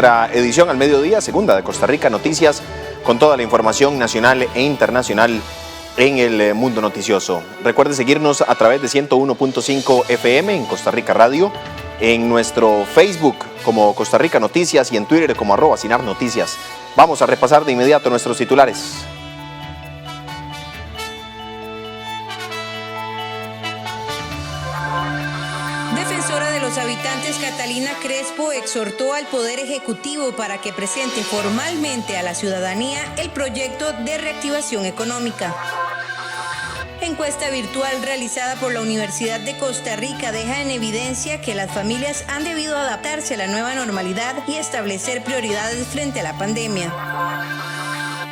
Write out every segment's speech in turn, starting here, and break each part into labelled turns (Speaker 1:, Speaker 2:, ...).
Speaker 1: Nuestra edición al mediodía, segunda de Costa Rica Noticias, con toda la información nacional e internacional en el mundo noticioso. Recuerde seguirnos a través de 101.5 FM en Costa Rica Radio, en nuestro Facebook como Costa Rica Noticias y en Twitter como @SinarNoticias. Vamos a repasar de inmediato nuestros titulares.
Speaker 2: Defensora de los habitantes Catalina Crespo exhortó al Poder Ejecutivo para que presente formalmente a la ciudadanía el proyecto de reactivación económica. Encuesta virtual realizada por la Universidad de Costa Rica deja en evidencia que las familias han debido adaptarse a la nueva normalidad y establecer prioridades frente a la pandemia.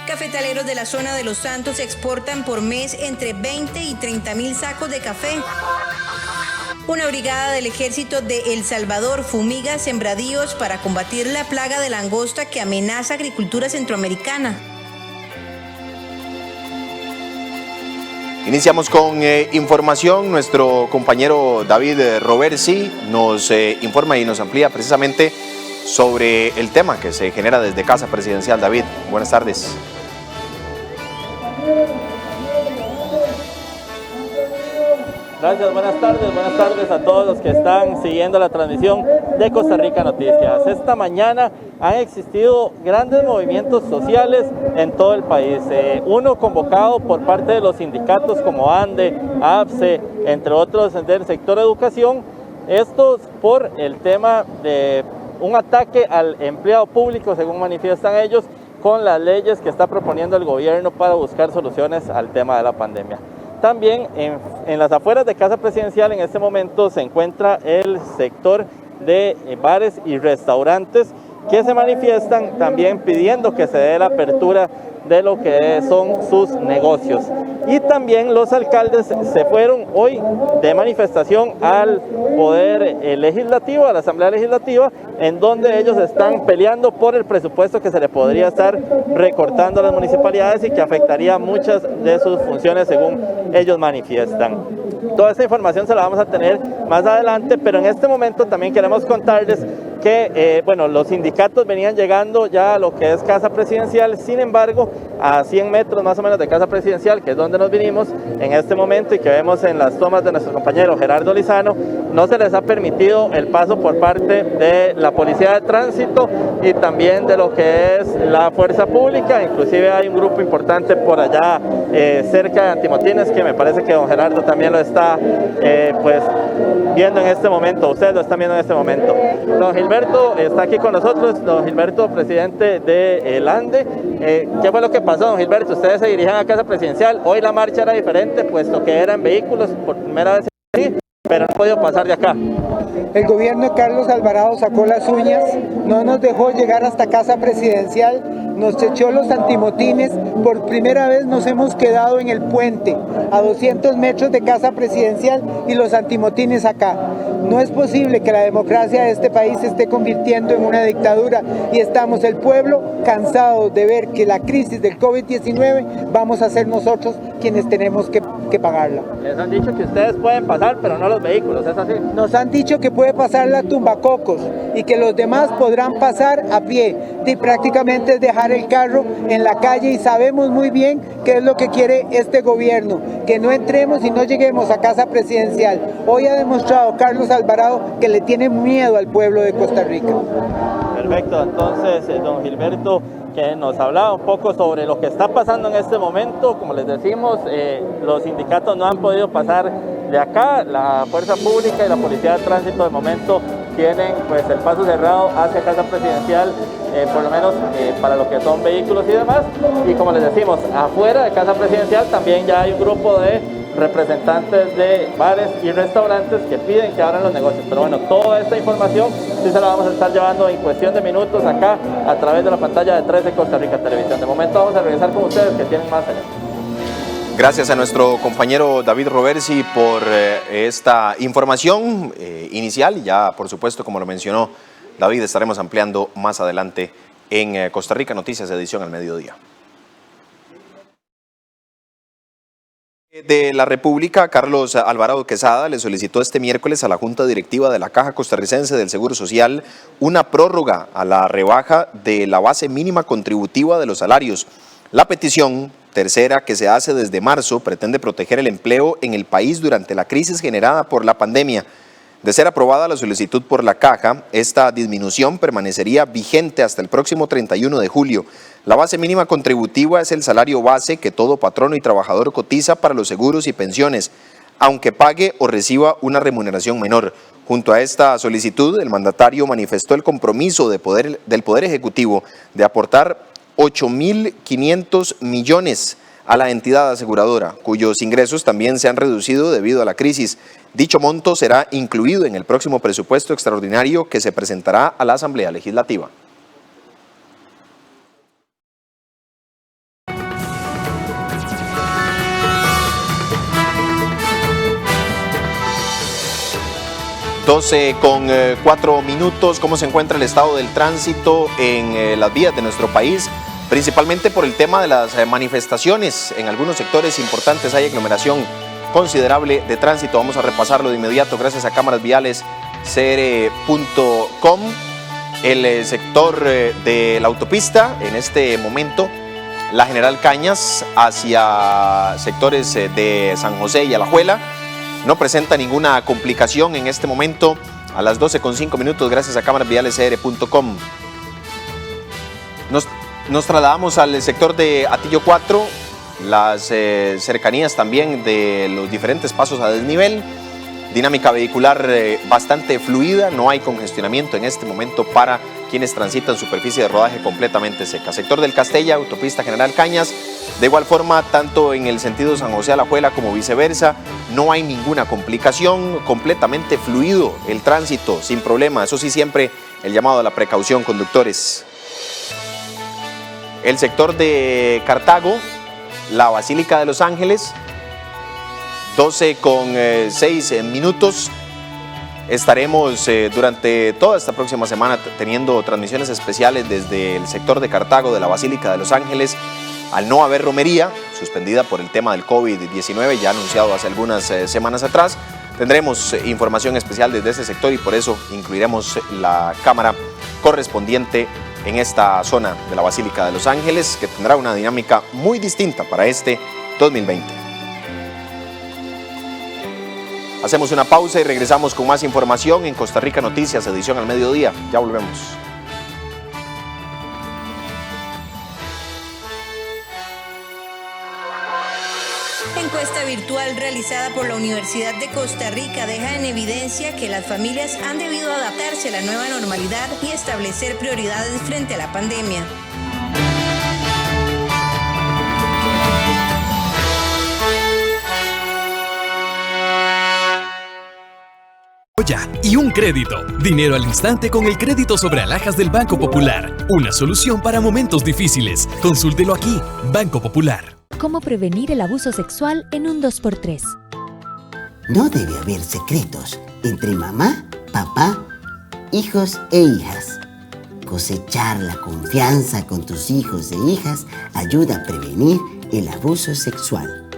Speaker 2: Cafetaleros de la zona de Los Santos exportan por mes entre 20 y 30.000 sacos de café. Una brigada del ejército de El Salvador fumiga sembradíos para combatir la plaga de langosta que amenaza agricultura centroamericana.
Speaker 1: Iniciamos con información. Nuestro compañero David Roversi nos informa y nos amplía precisamente sobre el tema que se genera desde Casa Presidencial. David, buenas tardes.
Speaker 3: Gracias, buenas tardes a todos los que están siguiendo la transmisión de Costa Rica Noticias. Esta mañana han existido grandes movimientos sociales en todo el país. Uno convocado por parte de los sindicatos como ANDE, APSE, entre otros del sector educación. Estos por el tema de un ataque al empleado público, según manifiestan ellos, con las leyes que está proponiendo el gobierno para buscar soluciones al tema de la pandemia. También en las afueras de Casa Presidencial en este momento se encuentra el sector de bares y restaurantes que se manifiestan también pidiendo que se dé la apertura de lo que son sus negocios. Y también los alcaldes se fueron hoy de manifestación al Poder Legislativo, a la Asamblea Legislativa, en donde ellos están peleando por el presupuesto que se le podría estar recortando a las municipalidades y que afectaría muchas de sus funciones según ellos manifiestan. Toda esta información se la vamos a tener más adelante, pero en este momento también queremos contarles que los sindicatos venían llegando ya a lo que es Casa Presidencial. Sin embargo, a 100 metros más o menos de Casa Presidencial, que es donde nos vinimos en este momento y que vemos en las tomas de nuestro compañero Gerardo Lizano, no se les ha permitido el paso por parte de la Policía de Tránsito y también de lo que es la Fuerza Pública. Inclusive hay un grupo importante por allá cerca de Antimotines, que me parece que don Gerardo también lo está viendo en este momento. Ustedes lo están viendo en este momento. Don Gilberto está aquí con nosotros. Don Gilberto, presidente de ANDE. ¿Qué fue lo que pasó, don Gilberto? Ustedes se dirigían a Casa Presidencial. Hoy la marcha era diferente, puesto que eran vehículos por primera vez aquí, pero no han podido pasar de acá.
Speaker 4: El gobierno de Carlos Alvarado sacó las uñas, no nos dejó llegar hasta Casa Presidencial, nos echó los antimotines. Por primera vez nos hemos quedado en el puente, a 200 metros de Casa Presidencial, y los antimotines acá. No es posible que la democracia de este país se esté convirtiendo en una dictadura, y estamos el pueblo cansados de ver que la crisis del COVID-19 vamos a ser nosotros quienes tenemos que pagarla.
Speaker 3: Les han dicho que ustedes pueden pasar, pero no los vehículos, ¿es así?
Speaker 4: Nos han dicho que puede pasar la tumbacocos y que los demás podrán pasar a pie, y prácticamente es dejar el carro en la calle, y sabemos muy bien qué es lo que quiere este gobierno, que no entremos y no lleguemos a Casa Presidencial. Hoy ha demostrado Carlos Alvarado que le tiene miedo al pueblo de Costa Rica.
Speaker 3: Perfecto, entonces don Gilberto, que nos hablaba un poco sobre lo que está pasando en este momento. Como les decimos, los sindicatos no han podido pasar de acá. La Fuerza Pública y la Policía de Tránsito de momento tienen el paso cerrado hacia Casa Presidencial, por lo menos para lo que son vehículos y demás. Y como les decimos, afuera de Casa Presidencial también ya hay un grupo de representantes de bares y restaurantes que piden que abran los negocios. Pero bueno, toda esta información sí se la vamos a estar llevando en cuestión de minutos acá a través de la pantalla de 13 Costa Rica Televisión. De momento vamos a regresar con ustedes, que tienen más allá.
Speaker 1: Gracias a nuestro compañero David Roversi por esta información inicial. Y ya, por supuesto, como lo mencionó David, estaremos ampliando más adelante en Costa Rica Noticias, edición al mediodía. De la República, Carlos Alvarado Quesada le solicitó este miércoles a la Junta Directiva de la Caja Costarricense del Seguro Social una prórroga a la rebaja de la base mínima contributiva de los salarios. La petición, tercera que se hace desde marzo, pretende proteger el empleo en el país durante la crisis generada por la pandemia. De ser aprobada la solicitud por la Caja, esta disminución permanecería vigente hasta el próximo 31 de julio. La base mínima contributiva es el salario base que todo patrono y trabajador cotiza para los seguros y pensiones, aunque pague o reciba una remuneración menor. Junto a esta solicitud, el mandatario manifestó el compromiso del Poder Ejecutivo de aportar 8.500 millones a la entidad aseguradora, cuyos ingresos también se han reducido debido a la crisis. Dicho monto será incluido en el próximo presupuesto extraordinario que se presentará a la Asamblea Legislativa. Con 4 minutos, ¿cómo se encuentra el estado del tránsito en las vías de nuestro país? Principalmente por el tema de las manifestaciones. En algunos sectores importantes hay aglomeración considerable de tránsito. Vamos a repasarlo de inmediato gracias a cámaras viales cr.com. El sector de la autopista, en este momento, la General Cañas hacia sectores de San José y Alajuela, no presenta ninguna complicación en este momento a las 12:05 gracias a cámaras viales cr.com. Nos trasladamos al sector de Atillo 4, las cercanías también de los diferentes pasos a desnivel, dinámica vehicular bastante fluida, no hay congestionamiento en este momento para quienes transitan superficie de rodaje completamente seca. Sector del Castella, autopista General Cañas, de igual forma, tanto en el sentido San José Alajuela como viceversa, no hay ninguna complicación, completamente fluido el tránsito, sin problema. Eso sí, siempre el llamado a la precaución, conductores. El sector de Cartago, la Basílica de Los Ángeles, 12:06. Estaremos durante toda esta próxima semana teniendo transmisiones especiales desde el sector de Cartago de la Basílica de Los Ángeles. Al no haber romería, suspendida por el tema del COVID-19, ya anunciado hace algunas semanas atrás, tendremos información especial desde ese sector y por eso incluiremos la cámara correspondiente en esta zona de la Basílica de Los Ángeles, que tendrá una dinámica muy distinta para este 2020. Hacemos una pausa y regresamos con más información en Costa Rica Noticias, edición al mediodía. Ya volvemos.
Speaker 2: Encuesta virtual realizada por la Universidad de Costa Rica deja en evidencia que las familias han debido adaptarse a la nueva normalidad y establecer prioridades frente a la pandemia.
Speaker 5: Y un crédito. Dinero al instante con el crédito sobre alhajas del Banco Popular. Una solución para momentos difíciles. Consúltelo aquí. Banco Popular.
Speaker 6: ¿Cómo prevenir el abuso sexual en un 2x3?
Speaker 7: No debe haber secretos entre mamá, papá, hijos e hijas. Cosechar la confianza con tus hijos e hijas ayuda a prevenir el abuso sexual.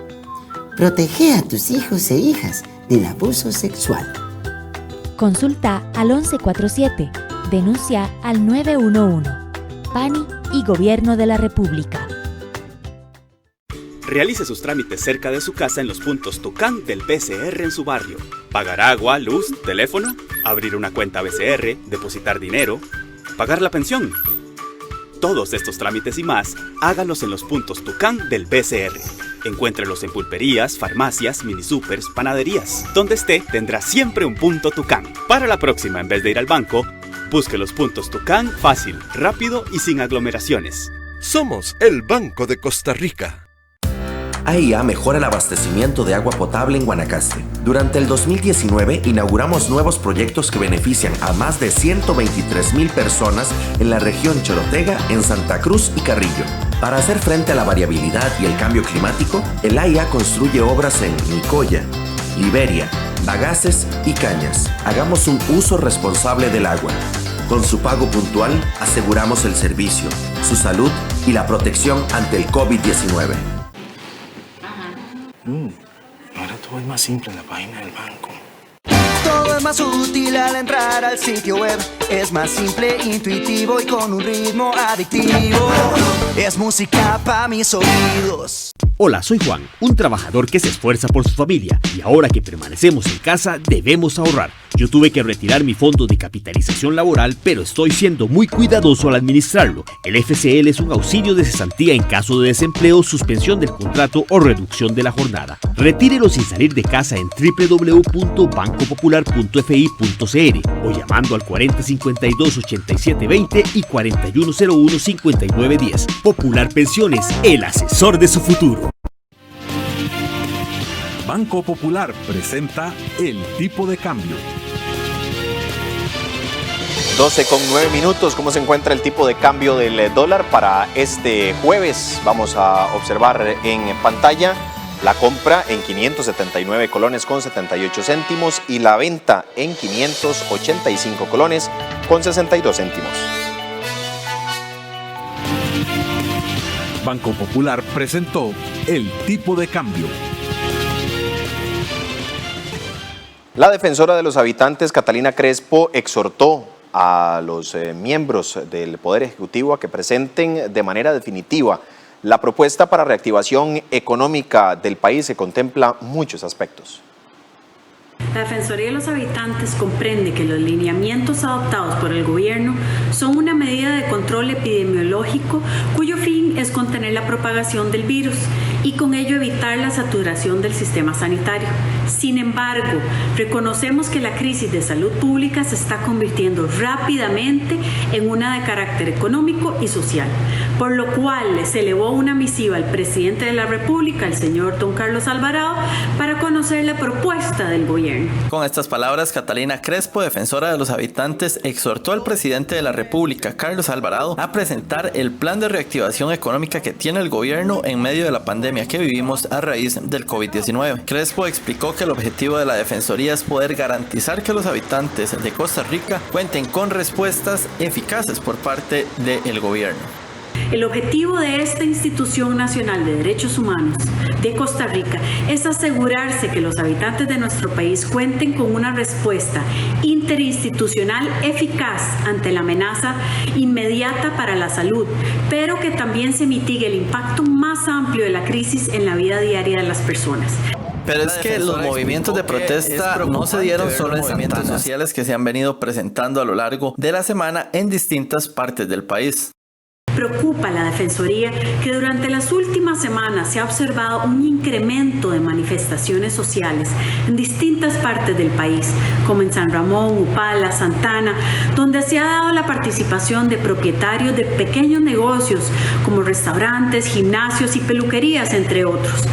Speaker 7: Protege a tus hijos e hijas del abuso sexual.
Speaker 6: Consulta al 1147. Denuncia al 911. PANI y Gobierno de la República.
Speaker 8: Realice sus trámites cerca de su casa en los puntos Tucán del BCR en su barrio. Pagar agua, luz, teléfono, abrir una cuenta BCR, depositar dinero, pagar la pensión. Todos estos trámites y más, hágalos en los puntos Tucán del BCR. Encuéntrelos en pulperías, farmacias, minisupers, panaderías. Donde esté, tendrá siempre un punto Tucán. Para la próxima, en vez de ir al banco, busque los puntos Tucán fácil, rápido y sin aglomeraciones.
Speaker 9: Somos el Banco de Costa Rica.
Speaker 10: AIA mejora el abastecimiento de agua potable en Guanacaste. Durante el 2019 inauguramos nuevos proyectos que benefician a más de 123,000 personas en la región Chorotega, en Santa Cruz y Carrillo. Para hacer frente a la variabilidad y el cambio climático, el AIA construye obras en Nicoya, Liberia, Bagaces y Cañas. Hagamos un uso responsable del agua. Con su pago puntual, aseguramos el servicio, su salud y la protección ante el COVID-19.
Speaker 11: Todo es más simple en la página del banco.
Speaker 12: Todo es más útil al entrar al sitio web. Es más simple, intuitivo y con un ritmo adictivo. Es música para mis oídos.
Speaker 13: Hola, soy Juan, un trabajador que se esfuerza por su familia y ahora que permanecemos en casa debemos ahorrar. Yo tuve que retirar mi fondo de capitalización laboral, pero estoy siendo muy cuidadoso al administrarlo. El FCL es un auxilio de cesantía en caso de desempleo, suspensión del contrato o reducción de la jornada. Retírelo sin salir de casa en www.bancopopular.fi.cr o llamando al 4052-8720 y 4101-5910. Popular Pensiones, el asesor de su futuro.
Speaker 14: Banco Popular presenta el tipo de cambio.
Speaker 1: 12:09. ¿Cómo se encuentra el tipo de cambio del dólar para este jueves? Vamos a observar en pantalla la compra en 579 colones con 78 céntimos y la venta en 585 colones con 62 céntimos.
Speaker 14: Banco Popular presentó el tipo de cambio.
Speaker 1: La defensora de los habitantes, Catalina Crespo, exhortó a los miembros del Poder Ejecutivo a que presenten de manera definitiva la propuesta para reactivación económica del país. Se contempla muchos aspectos.
Speaker 15: La Defensoría de los Habitantes comprende que los lineamientos adoptados por el gobierno son una medida de control epidemiológico cuyo fin es contener la propagación del virus y con ello evitar la saturación del sistema sanitario. Sin embargo, reconocemos que la crisis de salud pública se está convirtiendo rápidamente en una de carácter económico y social, por lo cual se elevó una misiva al presidente de la República, el señor don Carlos Alvarado, para conocer la propuesta del gobierno.
Speaker 3: Con estas palabras, Catalina Crespo, defensora de los habitantes, exhortó al presidente de la República, Carlos Alvarado, a presentar el plan de reactivación económica que tiene el gobierno en medio de la pandemia que vivimos a raíz del COVID-19. Crespo explicó que el objetivo de la Defensoría es poder garantizar que los habitantes de Costa Rica cuenten con respuestas eficaces por parte del gobierno.
Speaker 15: El objetivo de esta Institución Nacional de Derechos Humanos de Costa Rica es asegurarse que los habitantes de nuestro país cuenten con una respuesta interinstitucional eficaz ante la amenaza inmediata para la salud, pero que también se mitigue el impacto más amplio de la crisis en la vida diaria de las personas.
Speaker 3: Pero es que los movimientos de protesta no se dieron solo en movimientos sociales que se han venido presentando a lo largo de la semana en distintas partes del país.
Speaker 15: Preocupa a la Defensoría que durante las últimas semanas se ha observado un incremento de manifestaciones sociales en distintas partes del país, como en San Ramón, Upala, Santana, donde se ha dado la participación de propietarios de pequeños negocios como restaurantes, gimnasios y peluquerías, entre otros.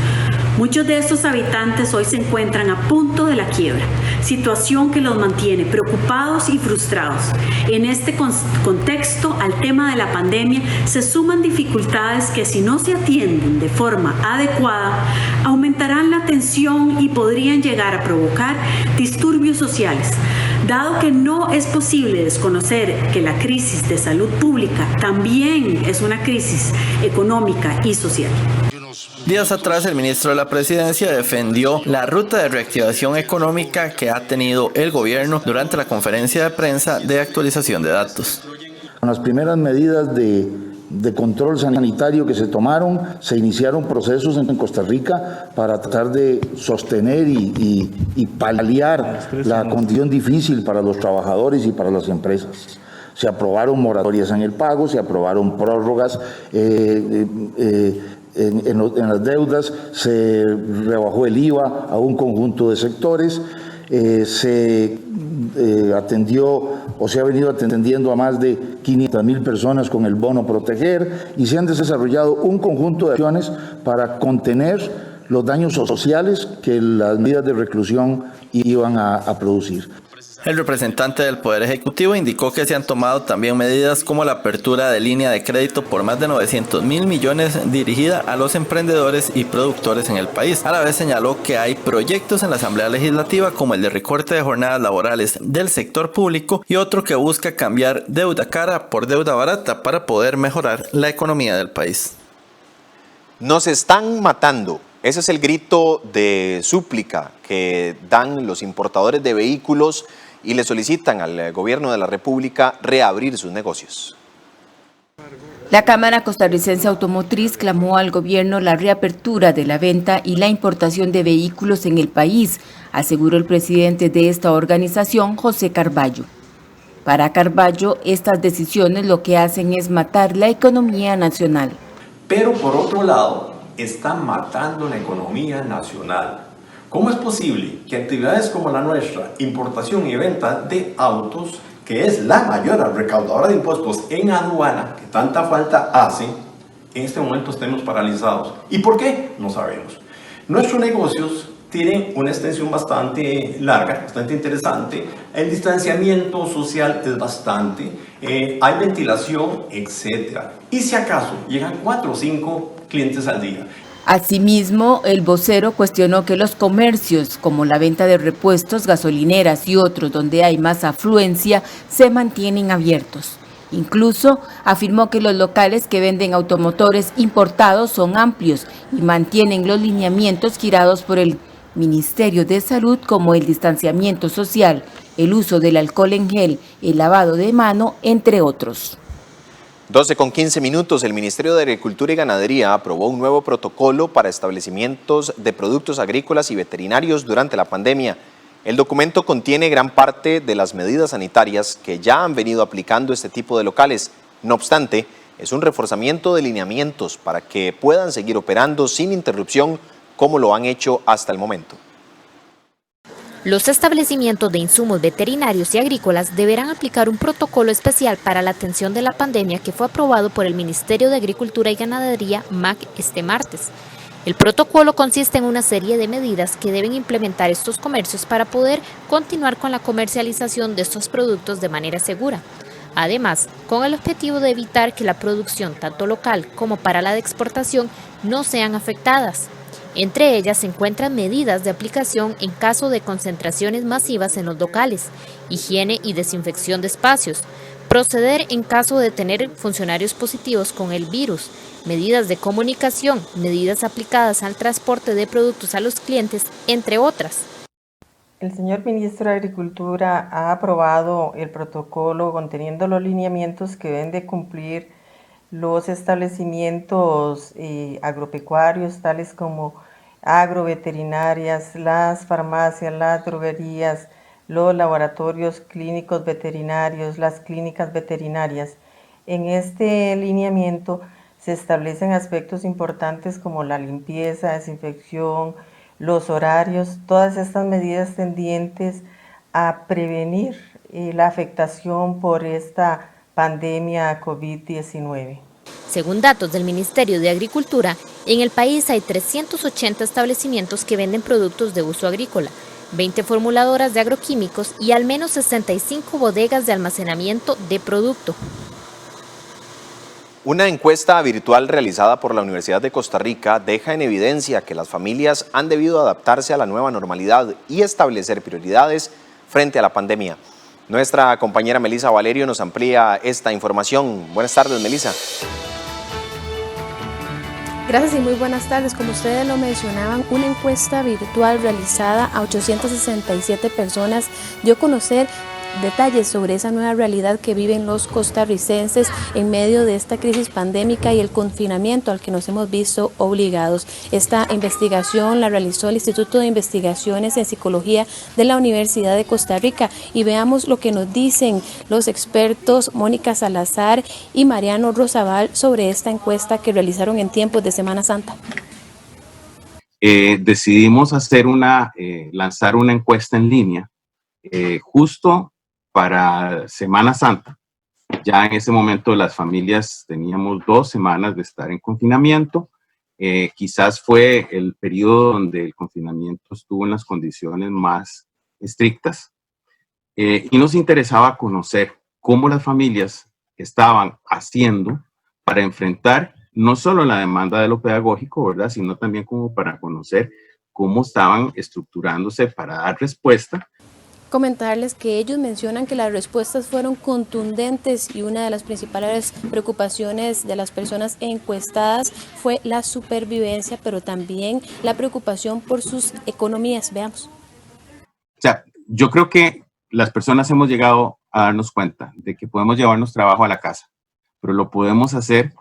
Speaker 15: Muchos de estos habitantes hoy se encuentran a punto de la quiebra, situación que los mantiene preocupados y frustrados. En este contexto, al tema de la pandemia, se suman dificultades que, si no se atienden de forma adecuada, aumentarán la tensión y podrían llegar a provocar disturbios sociales, dado que no es posible desconocer que la crisis de salud pública también es una crisis económica y social.
Speaker 3: Días atrás, el ministro de la Presidencia defendió la ruta de reactivación económica que ha tenido el gobierno durante la conferencia de prensa de actualización de datos.
Speaker 16: Con las primeras medidas de control sanitario que se tomaron, se iniciaron procesos en Costa Rica para tratar de sostener y paliar la condición difícil para los trabajadores y para las empresas. Se aprobaron moratorias en el pago, se aprobaron prórrogas en las deudas, se rebajó el IVA a un conjunto de sectores, se atendió o se ha venido atendiendo a más de 500,000 personas con el bono proteger y se han desarrollado un conjunto de acciones para contener los daños sociales que las medidas de reclusión iban a producir.
Speaker 3: El representante del Poder Ejecutivo indicó que se han tomado también medidas como la apertura de línea de crédito por más de 900,000 millones dirigida a los emprendedores y productores en el país. A la vez señaló que hay proyectos en la Asamblea Legislativa como el de recorte de jornadas laborales del sector público y otro que busca cambiar deuda cara por deuda barata para poder mejorar la economía del país.
Speaker 1: Nos están matando. Ese es el grito de súplica que dan los importadores de vehículos y le solicitan al gobierno de la República reabrir sus negocios.
Speaker 17: La Cámara Costarricense Automotriz clamó al gobierno la reapertura de la venta y la importación de vehículos en el país, aseguró el presidente de esta organización, José Carballo. Para Carballo, estas decisiones lo que hacen es matar la economía nacional.
Speaker 18: Pero por otro lado, están matando la economía nacional. ¿Cómo es posible que actividades como la nuestra, importación y venta de autos, que es la mayor recaudadora de impuestos en aduana, que tanta falta hace, en este momento estemos paralizados? ¿Y por qué? No sabemos. Nuestros negocios tienen una extensión bastante larga, bastante interesante. El distanciamiento social es bastante, hay ventilación, etc. Y si acaso llegan 4 o 5 clientes al día.
Speaker 17: Asimismo, el vocero cuestionó que los comercios, como la venta de repuestos, gasolineras y otros donde hay más afluencia, se mantienen abiertos. Incluso afirmó que los locales que venden automotores importados son amplios y mantienen los lineamientos girados por el Ministerio de Salud, como el distanciamiento social, el uso del alcohol en gel, el lavado de mano, entre otros.
Speaker 1: 12:15, el Ministerio de Agricultura y Ganadería aprobó un nuevo protocolo para establecimientos de productos agrícolas y veterinarios durante la pandemia. El documento contiene gran parte de las medidas sanitarias que ya han venido aplicando este tipo de locales. No obstante, es un reforzamiento de lineamientos para que puedan seguir operando sin interrupción como lo han hecho hasta el momento.
Speaker 19: Los establecimientos de insumos veterinarios y agrícolas deberán aplicar un protocolo especial para la atención de la pandemia que fue aprobado por el Ministerio de Agricultura y Ganadería, MAG, este martes. El protocolo consiste en una serie de medidas que deben implementar estos comercios para poder continuar con la comercialización de estos productos de manera segura. Además, con el objetivo de evitar que la producción, tanto local como para la de exportación, no sean afectadas. Entre ellas se encuentran medidas de aplicación en caso de concentraciones masivas en los locales, higiene y desinfección de espacios, proceder en caso de tener funcionarios positivos con el virus, medidas de comunicación, medidas aplicadas al transporte de productos a los clientes, entre otras.
Speaker 20: El señor ministro de Agricultura ha aprobado el protocolo conteniendo los lineamientos que deben de cumplir los establecimientos agropecuarios, tales como agroveterinarias, las farmacias, las droguerías, los laboratorios clínicos veterinarios, las clínicas veterinarias. En este lineamiento se establecen aspectos importantes como la limpieza, desinfección, los horarios, todas estas medidas tendientes a prevenir la afectación por esta pandemia COVID-19.
Speaker 19: Según datos del Ministerio de Agricultura, en el país hay 380 establecimientos que venden productos de uso agrícola, 20 formuladoras de agroquímicos y al menos 65 bodegas de almacenamiento de producto.
Speaker 1: Una encuesta virtual realizada por la Universidad de Costa Rica deja en evidencia que las familias han debido adaptarse a la nueva normalidad y establecer prioridades frente a la pandemia. Nuestra compañera Melissa Valerio nos amplía esta información. Buenas tardes, Melissa.
Speaker 21: Gracias y muy buenas tardes. Como ustedes lo mencionaban, una encuesta virtual realizada a 867 personas dio a conocer detalles sobre esa nueva realidad que viven los costarricenses en medio de esta crisis pandémica y el confinamiento al que nos hemos visto obligados. Esta investigación la realizó el Instituto de Investigaciones en Psicología de la Universidad de Costa Rica y veamos lo que nos dicen los expertos Mónica Salazar y Mariano Rosabal sobre esta encuesta que realizaron en tiempos de Semana Santa.
Speaker 22: Decidimos lanzar una encuesta en línea justo para Semana Santa. Ya en ese momento las familias teníamos 2 semanas de estar en confinamiento. Quizás fue el periodo donde el confinamiento estuvo en las condiciones más estrictas. Y nos interesaba conocer cómo las familias estaban haciendo para enfrentar no solo la demanda de lo pedagógico, ¿verdad?, sino también como para conocer cómo estaban estructurándose para dar respuesta
Speaker 21: Comentarles que ellos mencionan que las respuestas fueron contundentes y una de las principales preocupaciones de las personas encuestadas fue la supervivencia, pero también la preocupación por sus economías. Veamos.
Speaker 22: O sea, yo creo que las personas hemos llegado a darnos cuenta de que podemos llevarnos trabajo a la casa, pero lo podemos hacer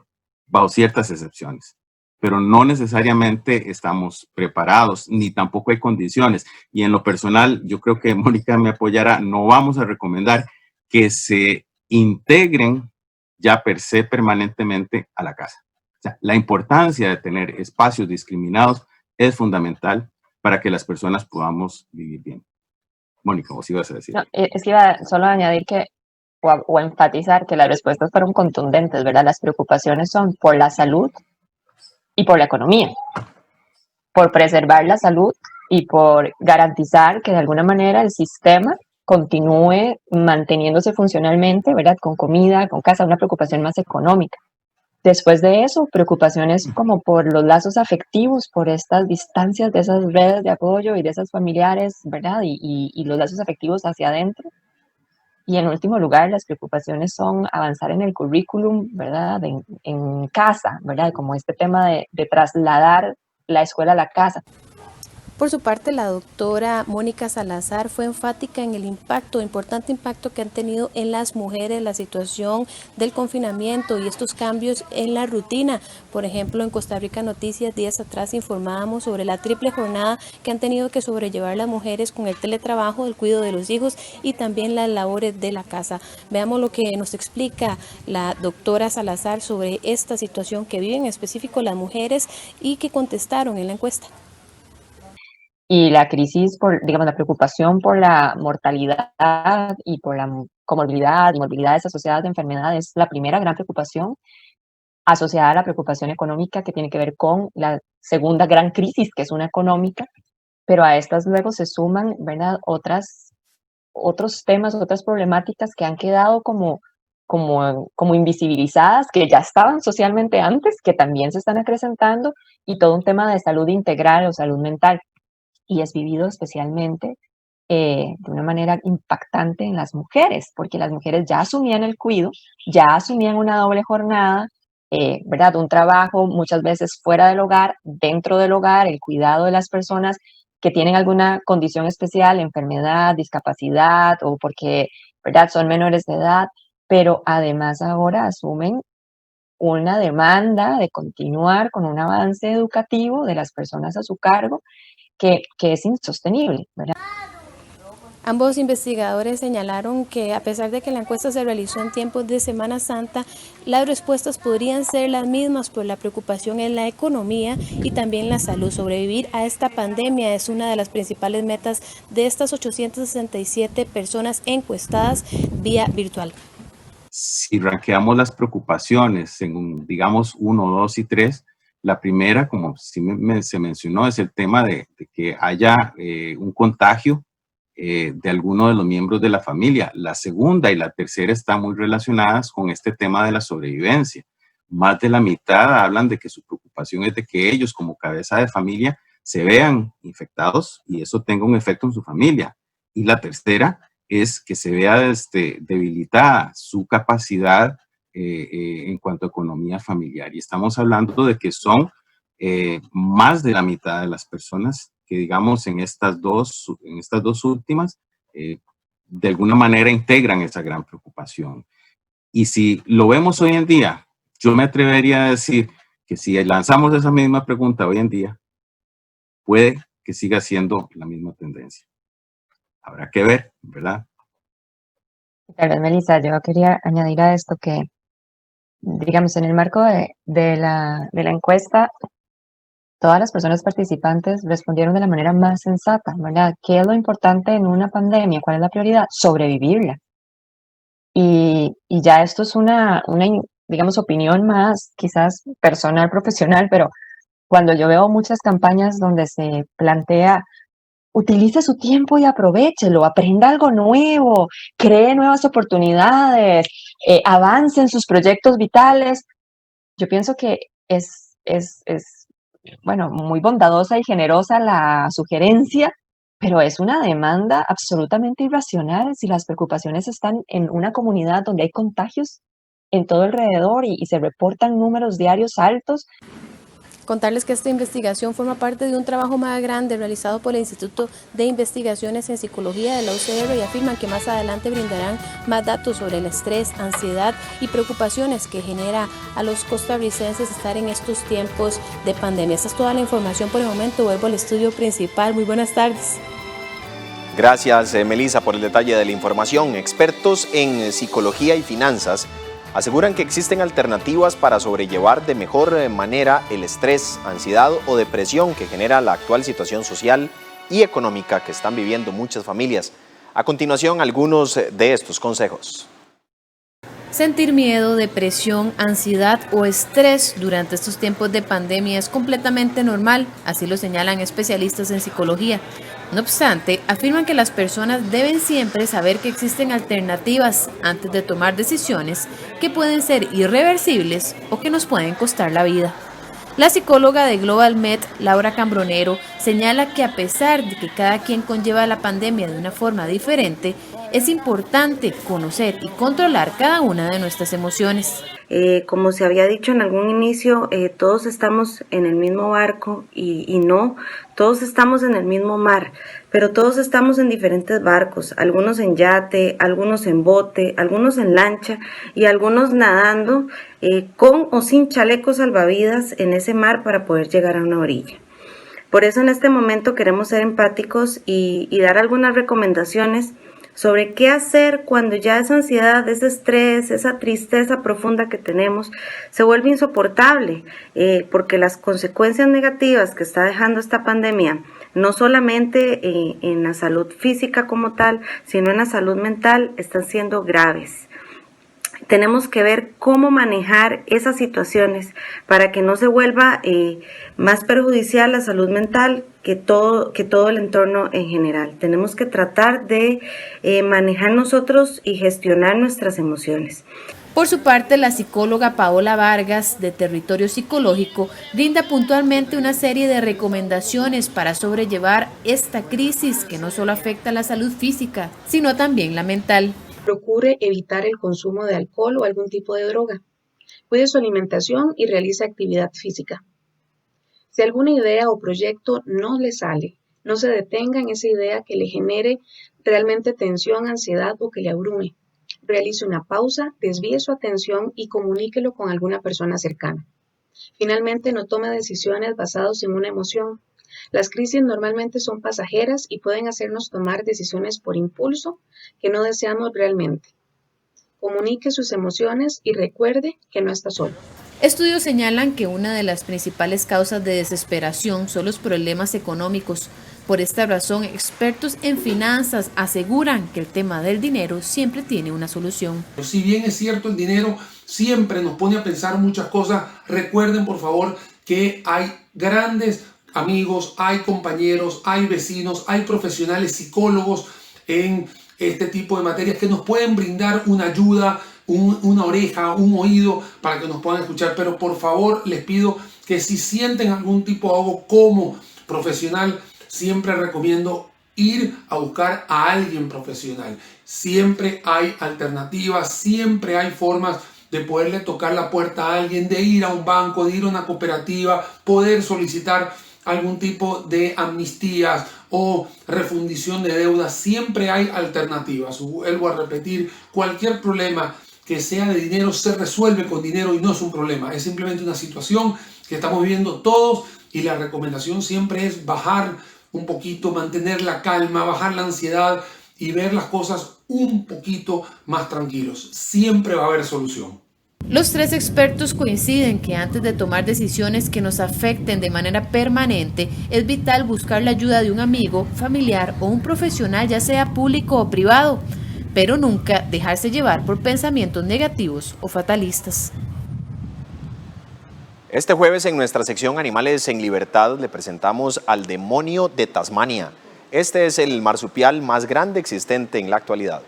Speaker 22: bajo ciertas excepciones. Pero no necesariamente estamos preparados, ni tampoco hay condiciones. Y en lo personal, yo creo que Mónica me apoyará, no vamos a recomendar que se integren ya per se permanentemente a la casa. O sea, la importancia de tener espacios discriminados es fundamental para que las personas podamos vivir bien. Mónica, ¿vos ibas a decir?
Speaker 2: No, es que iba solo a añadir que, o enfatizar que las respuestas fueron contundentes, ¿verdad? Las preocupaciones son por la salud y por la economía, por preservar la salud y por garantizar que de alguna manera el sistema continúe manteniéndose funcionalmente, ¿verdad? Con comida, con casa, una preocupación más económica. Después de eso, preocupaciones como por los lazos afectivos, por estas distancias de esas redes de apoyo y de esas familiares, ¿verdad? Y los lazos afectivos hacia adentro. Y en último lugar, las preocupaciones son avanzar en el currículum, ¿verdad? En casa, ¿verdad? Como este tema de trasladar la escuela a la casa.
Speaker 21: Por su parte, la doctora Mónica Salazar fue enfática en el importante impacto que han tenido en las mujeres la situación del confinamiento y estos cambios en la rutina. Por ejemplo, en Costa Rica Noticias, días atrás informábamos sobre la triple jornada que han tenido que sobrellevar las mujeres con el teletrabajo, el cuidado de los hijos y también las labores de la casa. Veamos lo que nos explica la doctora Salazar sobre esta situación que viven en específico las mujeres y que contestaron en la encuesta.
Speaker 2: Y la crisis, digamos, la preocupación por la mortalidad y por la comorbilidad y morbilidades asociadas a enfermedades es la primera gran preocupación, asociada a la preocupación económica que tiene que ver con la segunda gran crisis, que es una económica, pero a estas luego se suman, ¿verdad?, otros temas, otras problemáticas que han quedado como invisibilizadas, que ya estaban socialmente antes, que también se están acrecentando, y todo un tema de salud integral o salud mental. Y es vivido especialmente de una manera impactante en las mujeres, porque las mujeres ya asumían el cuidado, ya asumían una doble jornada, ¿verdad? Un trabajo muchas veces fuera del hogar, dentro del hogar, el cuidado de las personas que tienen alguna condición especial, enfermedad, discapacidad o porque, ¿verdad?, son menores de edad, pero además ahora asumen una demanda de continuar con un avance educativo de las personas a su cargo que es insostenible, ¿verdad?
Speaker 21: Ambos investigadores señalaron que a pesar de que la encuesta se realizó en tiempos de Semana Santa, las respuestas podrían ser las mismas por la preocupación en la economía y también la salud. Sobrevivir a esta pandemia es una de las principales metas de estas 867 personas encuestadas vía virtual.
Speaker 22: Si ranqueamos las preocupaciones en, digamos, 1, 2 y 3, la primera, como sí se mencionó, es el tema de que haya un contagio de alguno de los miembros de la familia. La segunda y la tercera están muy relacionadas con este tema de la sobrevivencia. Más de la mitad hablan de que su preocupación es de que ellos, como cabeza de familia, se vean infectados y eso tenga un efecto en su familia. Y la tercera es que se vea debilitada su capacidad en cuanto a economía familiar. Y estamos hablando de que son más de la mitad de las personas que, digamos, en estas dos últimas, de alguna manera integran esa gran preocupación. Y si lo vemos hoy en día, yo me atrevería a decir que si lanzamos esa misma pregunta hoy en día, puede que siga siendo la misma tendencia. Habrá que ver, ¿verdad?
Speaker 2: Tal vez, Melissa, yo quería añadir a esto que, digamos, en el marco de la encuesta, todas las personas participantes respondieron de la manera más sensata, ¿verdad? ¿Qué es lo importante en una pandemia? ¿Cuál es la prioridad? Sobrevivirla. Y ya esto es una, digamos, opinión más quizás personal, profesional, pero cuando yo veo muchas campañas donde se plantea utilice su tiempo y aprovéchelo, aprenda algo nuevo, cree nuevas oportunidades, avance en sus proyectos vitales. Yo pienso que es bueno, muy bondadosa y generosa la sugerencia, Pero es una demanda absolutamente irracional si las preocupaciones están en una comunidad donde hay contagios en todo alrededor y se reportan números diarios altos.
Speaker 21: Contarles que esta investigación forma parte de un trabajo más grande realizado por el Instituto de Investigaciones en Psicología de la UCR y afirman que más adelante brindarán más datos sobre el estrés, ansiedad y preocupaciones que genera a los costarricenses estar en estos tiempos de pandemia. Esta es toda la información por el momento. Vuelvo al estudio principal. Muy buenas tardes.
Speaker 1: Gracias, Melissa, por el detalle de la información. Expertos en psicología y finanzas aseguran que existen alternativas para sobrellevar de mejor manera el estrés, ansiedad o depresión que genera la actual situación social y económica que están viviendo muchas familias. A continuación, algunos de estos consejos.
Speaker 17: Sentir miedo, depresión, ansiedad o estrés durante estos tiempos de pandemia es completamente normal, así lo señalan especialistas en psicología. No obstante, afirman que las personas deben siempre saber que existen alternativas antes de tomar decisiones que pueden ser irreversibles o que nos pueden costar la vida. La psicóloga de Global Med, Laura Cambronero, señala que a pesar de que cada quien conlleva la pandemia de una forma diferente, es importante conocer y controlar cada una de nuestras emociones.
Speaker 4: Como se había dicho en algún inicio, todos estamos en el mismo barco y no, todos estamos en el mismo mar, pero todos estamos en diferentes barcos, algunos en yate, algunos en bote, algunos en lancha y algunos nadando con o sin chalecos salvavidas en ese mar para poder llegar a una orilla. Por eso en este momento queremos ser empáticos y dar algunas recomendaciones sobre qué hacer cuando ya esa ansiedad, ese estrés, esa tristeza profunda que tenemos se vuelve insoportable, porque las consecuencias negativas que está dejando esta pandemia, no solamente en la salud física como tal, sino en la salud mental, están siendo graves. Tenemos que ver cómo manejar esas situaciones para que no se vuelva más perjudicial la salud mental que todo el entorno en general. Tenemos que tratar de manejar nosotros y gestionar nuestras emociones.
Speaker 17: Por su parte, la psicóloga Paola Vargas, de Territorio Psicológico, brinda puntualmente una serie de recomendaciones para sobrellevar esta crisis que no solo afecta a la salud física, sino también la mental.
Speaker 5: Procure evitar el consumo de alcohol o algún tipo de droga. Cuide su alimentación y realice actividad física. Si alguna idea o proyecto no le sale, no se detenga en esa idea que le genere realmente tensión, ansiedad o que le abrume. Realice una pausa, desvíe su atención y comuníquelo con alguna persona cercana. Finalmente, no tome decisiones basadas en una emoción. Las crisis normalmente son pasajeras y pueden hacernos tomar decisiones por impulso que no deseamos realmente. Comunique sus emociones y recuerde que no está solo.
Speaker 17: Estudios señalan que una de las principales causas de desesperación son los problemas económicos. Por esta razón, expertos en finanzas aseguran que el tema del dinero siempre tiene una solución.
Speaker 23: Si bien es cierto, el dinero siempre nos pone a pensar muchas cosas, recuerden por favor que hay grandes amigos, hay compañeros, hay vecinos, hay profesionales psicólogos en este tipo de materias que nos pueden brindar una ayuda, una oreja, un oído para que nos puedan escuchar. Pero por favor les pido que si sienten algún tipo de ahogo como profesional, siempre recomiendo ir a buscar a alguien profesional. Siempre hay alternativas, siempre hay formas de poderle tocar la puerta a alguien, de ir a un banco, de ir a una cooperativa, poder solicitar algún tipo de amnistías o refundición de deudas. Siempre hay alternativas. Vuelvo a repetir, cualquier problema que sea de dinero se resuelve con dinero y no es un problema. Es simplemente una situación que estamos viviendo todos y la recomendación siempre es bajar un poquito, mantener la calma, bajar la ansiedad y ver las cosas un poquito más tranquilos. Siempre va a haber solución.
Speaker 17: Los tres expertos coinciden que antes de tomar decisiones que nos afecten de manera permanente, es vital buscar la ayuda de un amigo, familiar o un profesional, ya sea público o privado, pero nunca dejarse llevar por pensamientos negativos o fatalistas.
Speaker 1: Este jueves en nuestra sección Animales en Libertad le presentamos al demonio de Tasmania. Este es el marsupial más grande existente en la actualidad.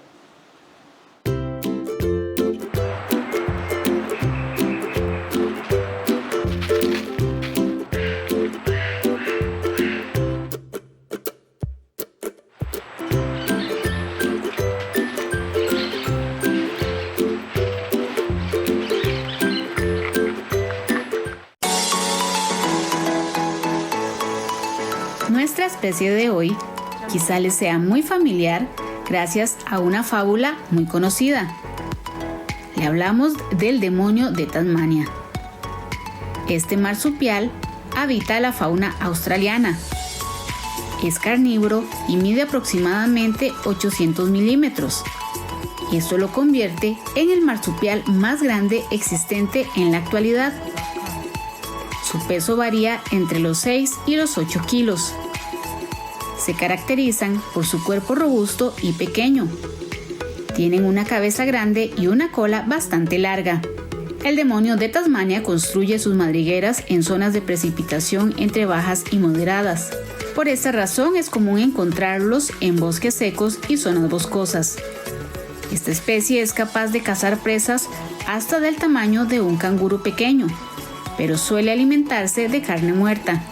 Speaker 6: especie de hoy quizá les sea muy familiar gracias a una fábula muy conocida. Le hablamos del demonio de Tasmania. Este marsupial habita la fauna australiana. Es carnívoro y mide aproximadamente 800 milímetros. Esto lo convierte en el marsupial más grande existente en la actualidad. Su peso varía entre los 6 y los 8 kilos. Se caracterizan por su cuerpo robusto y pequeño. Tienen una cabeza grande y una cola bastante larga. El demonio de Tasmania construye sus madrigueras en zonas de precipitación entre bajas y moderadas. Por esta razón es común encontrarlos en bosques secos y zonas boscosas. Esta especie es capaz de cazar presas hasta del tamaño de un canguro pequeño, pero suele alimentarse de carne muerta,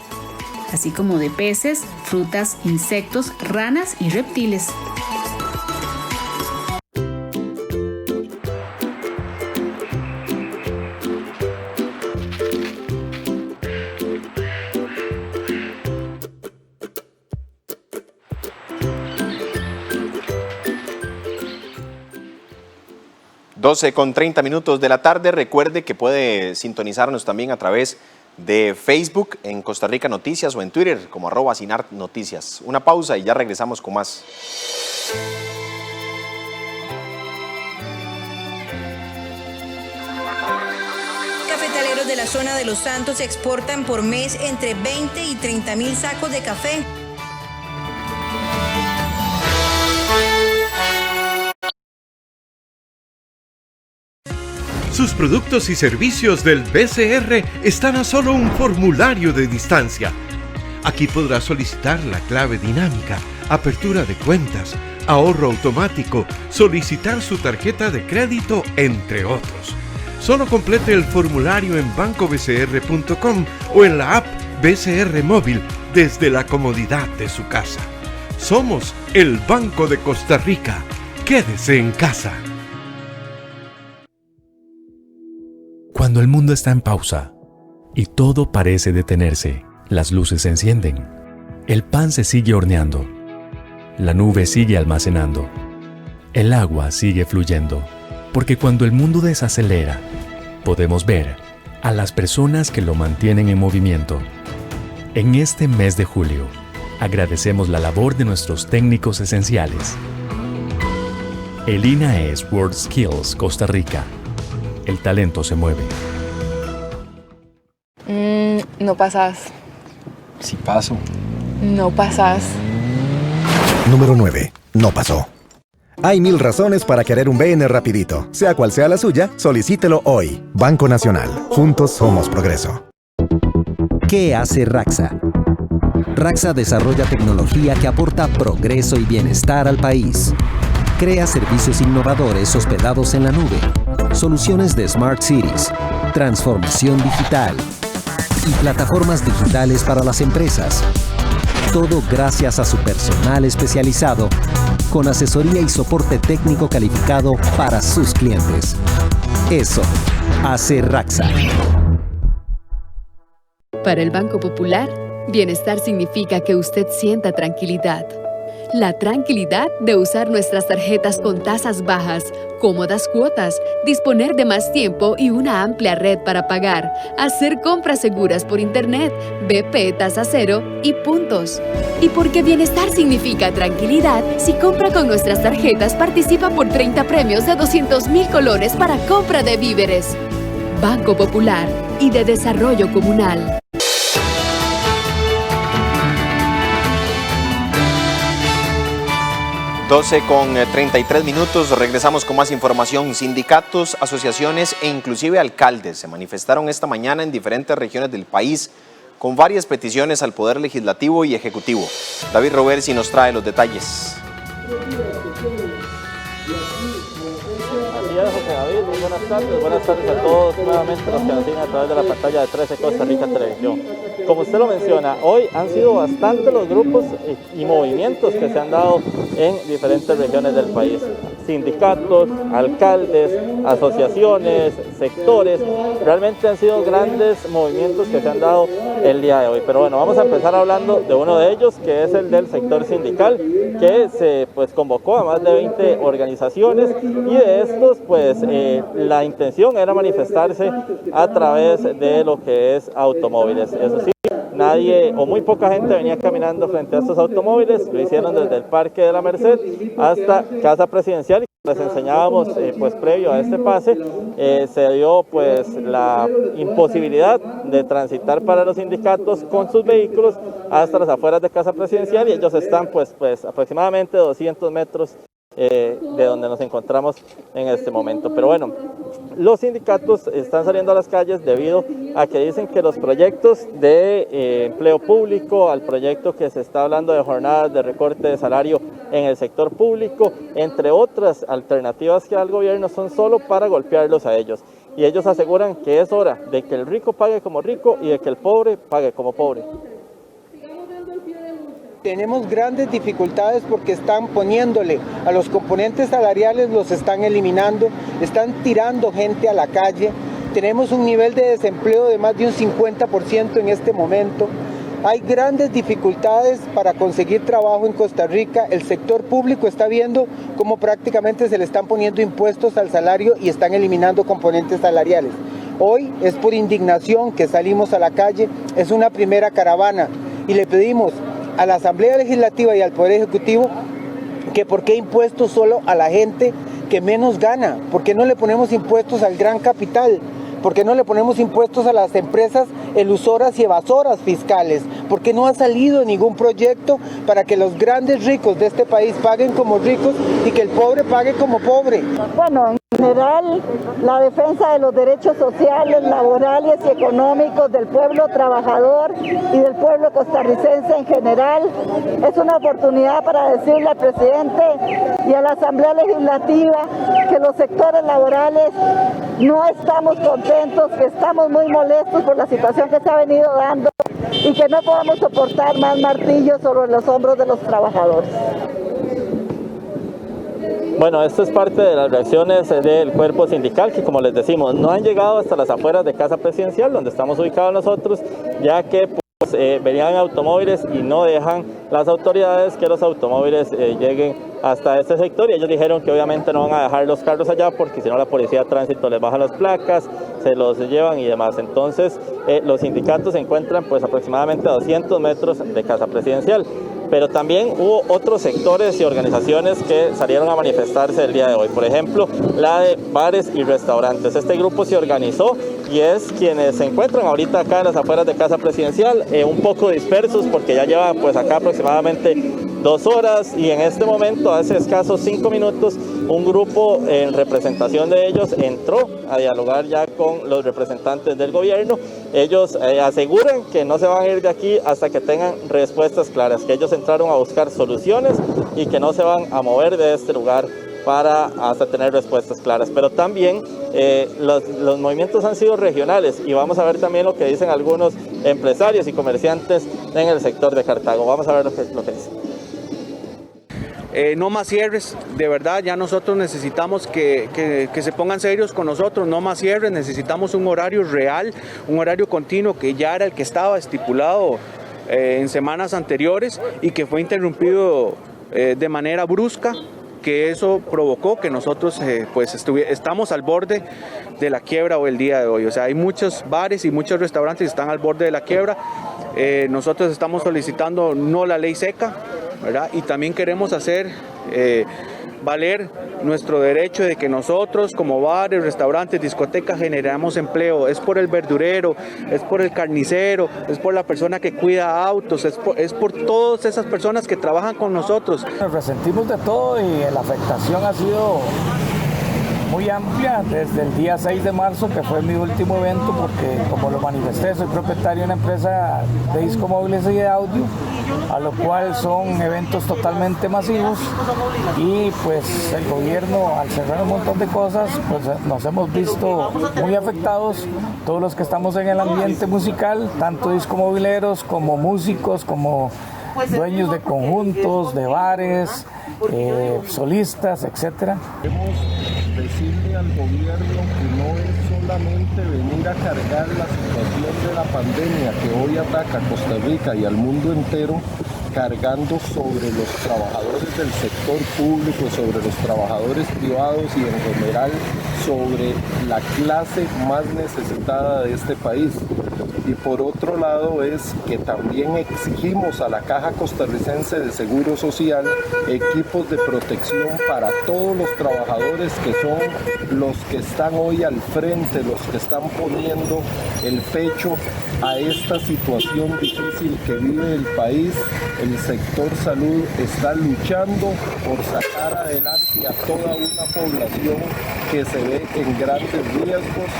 Speaker 6: así como de peces, frutas, insectos, ranas y reptiles.
Speaker 1: Con 30 minutos de la tarde. Recuerde que puede sintonizarnos también a través de Facebook en Costa Rica Noticias o en Twitter como @sinartnoticias. Una pausa y ya regresamos con más.
Speaker 7: Cafetaleros de la zona de Los Santos exportan por mes entre 20 y 30,000 sacos de café.
Speaker 8: Sus productos y servicios del BCR están a solo un formulario de distancia. Aquí podrá solicitar la clave dinámica, apertura de cuentas, ahorro automático, solicitar su tarjeta de crédito, entre otros. Solo complete el formulario en bancobcr.com o en la app BCR Móvil desde la comodidad de su casa. Somos el Banco de Costa Rica. Quédese en casa.
Speaker 24: Cuando el mundo está en pausa y todo parece detenerse, las luces se encienden, el pan se sigue horneando, la nube sigue almacenando, el agua sigue fluyendo, porque cuando el mundo desacelera, podemos ver a las personas que lo mantienen en movimiento. En este mes de julio, agradecemos la labor de nuestros técnicos esenciales. El INAES World Skills Costa Rica. El talento se mueve.
Speaker 25: No pasas.
Speaker 11: Sí paso.
Speaker 25: No pasas.
Speaker 26: Número 9. No pasó. Hay 1000 razones para querer un BN rapidito. Sea cual sea la suya, solicítelo hoy. Banco Nacional. Juntos somos progreso.
Speaker 27: ¿Qué hace Raxa? Raxa desarrolla tecnología que aporta progreso y bienestar al país. Crea servicios innovadores hospedados en la nube, soluciones de Smart Cities, transformación digital y plataformas digitales para las empresas. Todo gracias a su personal especializado, con asesoría y soporte técnico calificado para sus clientes. Eso hace Raxa.
Speaker 28: Para el Banco Popular, bienestar significa que usted sienta tranquilidad. La tranquilidad de usar nuestras tarjetas con tasas bajas, cómodas cuotas, disponer de más tiempo y una amplia red para pagar, hacer compras seguras por Internet, BP tasa cero y puntos. Y porque bienestar significa tranquilidad, si compra con nuestras tarjetas participa por 30 premios de 200,000 colones para compra de víveres. Banco Popular y de Desarrollo Comunal.
Speaker 1: Con 33 minutos, regresamos con más información. Sindicatos, asociaciones e inclusive alcaldes se manifestaron esta mañana en diferentes regiones del país con varias peticiones al Poder Legislativo y Ejecutivo. David Roversi nos trae los detalles.
Speaker 3: Así es, José David, muy buenas tardes a todos nuevamente los que nos siguen a través de la pantalla de 13 Costa Rica Televisión. Como usted lo menciona, hoy han sido bastantes los grupos y movimientos que se han dado en diferentes regiones del país. sindicatos, alcaldes, asociaciones, sectores. Realmente han sido grandes movimientos que se han dado el día de hoy. Pero bueno, vamos a empezar hablando de uno de ellos, que es el del sector sindical, que se convocó a más de 20 organizaciones, y de estos la intención era manifestarse a través de lo que es automóviles. Eso sí, nadie o muy poca gente venía caminando frente a estos automóviles. Lo hicieron desde el Parque de la Merced hasta Casa Presidencial. Les enseñábamos previo a este pase, se dio la imposibilidad de transitar para los sindicatos con sus vehículos hasta las afueras de Casa Presidencial, y ellos están aproximadamente 200 metros de donde nos encontramos en este momento. Pero bueno, los sindicatos están saliendo a las calles debido a que dicen que los proyectos de empleo público, al proyecto que se está hablando de jornadas de recorte de salario en el sector público, entre otras alternativas que da el gobierno, son solo para golpearlos a ellos. Y ellos aseguran que es hora de que el rico pague como rico y de que el pobre pague como pobre.
Speaker 9: Tenemos grandes dificultades porque están poniéndole a los componentes salariales, los están eliminando, están tirando gente a la calle. Tenemos un nivel de desempleo de más de un 50% en este momento. Hay grandes dificultades para conseguir trabajo en Costa Rica. El sector público está viendo cómo prácticamente se le están poniendo impuestos al salario y están eliminando componentes salariales. Hoy es por indignación que salimos a la calle, es una primera caravana y le pedimos a la Asamblea Legislativa y al Poder Ejecutivo que por qué impuestos solo a la gente que menos gana, por qué no le ponemos impuestos al gran capital, por qué no le ponemos impuestos a las empresas elusoras y evasoras fiscales, por qué no ha salido ningún proyecto para que los grandes ricos de este país paguen como ricos y que el pobre pague como pobre.
Speaker 10: Bueno, en general, la defensa de los derechos sociales, laborales y económicos del pueblo trabajador y del pueblo costarricense en general es una oportunidad para decirle al presidente y a la Asamblea Legislativa que los sectores laborales no estamos contentos, que estamos muy molestos por la situación que se ha venido dando y que no podemos soportar más martillos sobre los hombros de los trabajadores.
Speaker 3: Bueno, esto es parte de las reacciones del cuerpo sindical que, como les decimos, no han llegado hasta las afueras de Casa Presidencial, donde estamos ubicados nosotros, ya que venían automóviles y no dejan las autoridades que los automóviles lleguen hasta este sector, y ellos dijeron que obviamente no van a dejar los carros allá porque si no la policía de tránsito les baja las placas, se los llevan y demás. Entonces los sindicatos se encuentran aproximadamente a 200 metros de Casa Presidencial. Pero también hubo otros sectores y organizaciones que salieron a manifestarse el día de hoy. Por ejemplo, la de bares y restaurantes. Este grupo se organizó y es quienes se encuentran ahorita acá en las afueras de Casa Presidencial, un poco dispersos porque ya llevan acá aproximadamente 2 horas, y en este momento, hace escasos 5 minutos, un grupo en representación de ellos entró a dialogar ya con los representantes del gobierno. Ellos aseguran que no se van a ir de aquí hasta que tengan respuestas claras, que ellos entraron a buscar soluciones y que no se van a mover de este lugar hasta tener respuestas claras. Pero también los movimientos han sido regionales, y vamos a ver también lo que dicen algunos empresarios y comerciantes en el sector de Cartago. Vamos a ver lo que dicen.
Speaker 12: No más cierres, de verdad, ya nosotros necesitamos que se pongan serios con nosotros, no más cierres, necesitamos un horario real, un horario continuo que ya era el que estaba estipulado en semanas anteriores y que fue interrumpido de manera brusca, que eso provocó que nosotros estamos al borde de la quiebra hoy el día de hoy. O sea, hay muchos bares y muchos restaurantes que están al borde de la quiebra. Nosotros estamos solicitando no la ley seca, ¿verdad? Y también queremos hacer valer nuestro derecho de que nosotros como bares, restaurantes, discotecas generamos empleo. Es por el verdurero, es por el carnicero, es por la persona que cuida autos, es por todas esas personas que trabajan con nosotros.
Speaker 13: Nos resentimos de todo y la afectación ha sido muy amplia desde el día 6 de marzo, que fue mi último evento, porque como lo manifesté, soy propietario de una empresa de discos móviles y de audio, a lo cual son eventos totalmente masivos, y pues el gobierno, al cerrar un montón de cosas, pues nos hemos visto muy afectados todos los que estamos en el ambiente musical, tanto discomobileros como músicos, como dueños de conjuntos, de bares, solistas, etcétera.
Speaker 2: Queremos decirle al gobierno que no es solamente venir a cargar la situación de la pandemia que hoy ataca a Costa Rica y al mundo entero, cargando sobre los trabajadores del sector público, sobre los trabajadores privados y en general sobre la clase más necesitada de este país. Y por otro lado es que también exigimos a la Caja Costarricense de Seguro Social equipos de protección para todos los trabajadores que son los que están hoy al frente, los que están poniendo el pecho a esta situación difícil que vive el país. El sector salud está luchando por sacar adelante a toda una población que se ve en grandes riesgos.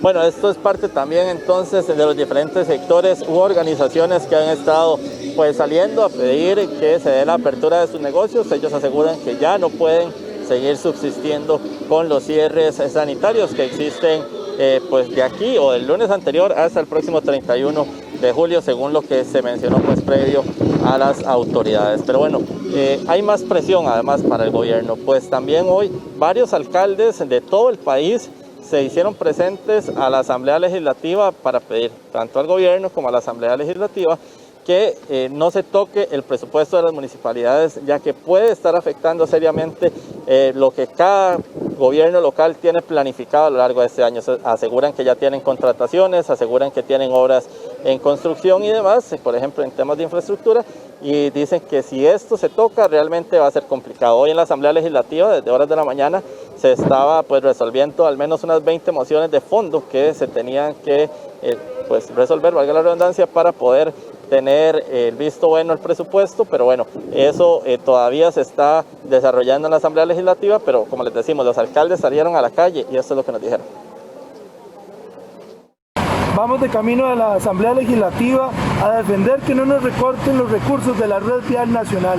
Speaker 3: Bueno, esto es parte también entonces de los diferentes sectores u organizaciones que han estado pues saliendo a pedir que se dé la apertura de sus negocios. Ellos aseguran que ya no pueden seguir subsistiendo con los cierres sanitarios que existen pues de aquí o del lunes anterior hasta el próximo 31 de julio, según lo que se mencionó pues previo a las autoridades. Pero bueno, hay más presión además para el gobierno, pues también hoy varios alcaldes de todo el país se hicieron presentes a la Asamblea Legislativa para pedir tanto al gobierno como a la Asamblea Legislativa que no se toque el presupuesto de las municipalidades, ya que puede estar afectando seriamente lo que cada gobierno local tiene planificado a lo largo de este año. Aseguran que ya tienen contrataciones, aseguran que tienen obras en construcción y demás, por ejemplo en temas de infraestructura, y dicen que si esto se toca realmente va a ser complicado. Hoy en la Asamblea Legislativa, desde horas de la mañana, se estaba pues resolviendo al menos unas 20 mociones de fondo que se tenían que pues resolver, valga la redundancia, para poder tener el visto bueno al presupuesto, pero bueno, eso todavía se está desarrollando en la Asamblea Legislativa, pero como les decimos, los alcaldes salieron a la calle y eso es lo que nos dijeron.
Speaker 14: Vamos de camino a la Asamblea Legislativa a defender que no nos recorten los recursos de la red vial nacional.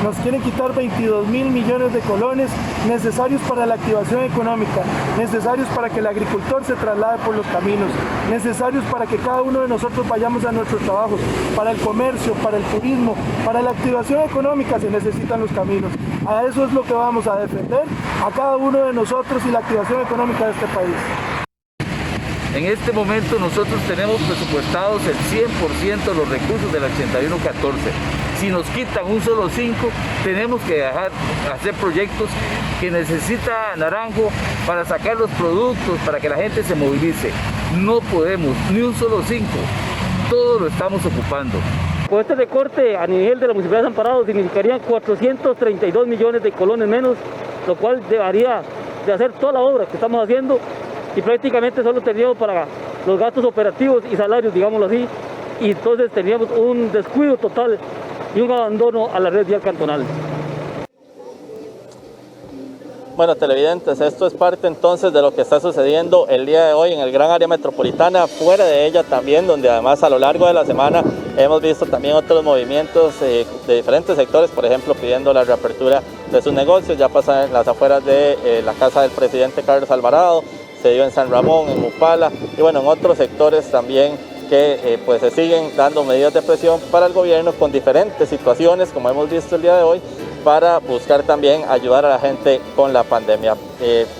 Speaker 14: Nos quieren quitar 22.000 millones de colones necesarios para la activación económica, necesarios para que el agricultor se traslade por los caminos, necesarios para que cada uno de nosotros vayamos a nuestros trabajos, para el comercio, para el turismo, para la activación económica se necesitan los caminos. A eso es lo que vamos a defender, a cada uno de nosotros y la activación económica de este país.
Speaker 15: En este momento nosotros tenemos presupuestados el 100% de los recursos del 8114. Si nos quitan un solo 5, tenemos que dejar hacer proyectos que necesita Naranjo para sacar los productos, para que la gente se movilice. No podemos, ni un solo 5, todo lo estamos ocupando.
Speaker 16: Con este recorte a nivel de la Municipalidad de Desamparados significarían 432 millones de colones menos, lo cual debería de hacer toda la obra que estamos haciendo y prácticamente solo teníamos para los gastos operativos y salarios, digámoslo así, y entonces teníamos un descuido total y un abandono a la red vial cantonal.
Speaker 3: Bueno, televidentes, esto es parte entonces de lo que está sucediendo el día de hoy en el gran área metropolitana, fuera de ella también, donde además a lo largo de la semana hemos visto también otros movimientos de diferentes sectores, por ejemplo, pidiendo la reapertura de sus negocios. Ya pasa en las afueras de la casa del presidente Carlos Alvarado, se dio en San Ramón, en Upala y bueno, en otros sectores también que pues se siguen dando medidas de presión para el gobierno con diferentes situaciones, como hemos visto el día de hoy, para buscar también ayudar a la gente con la pandemia.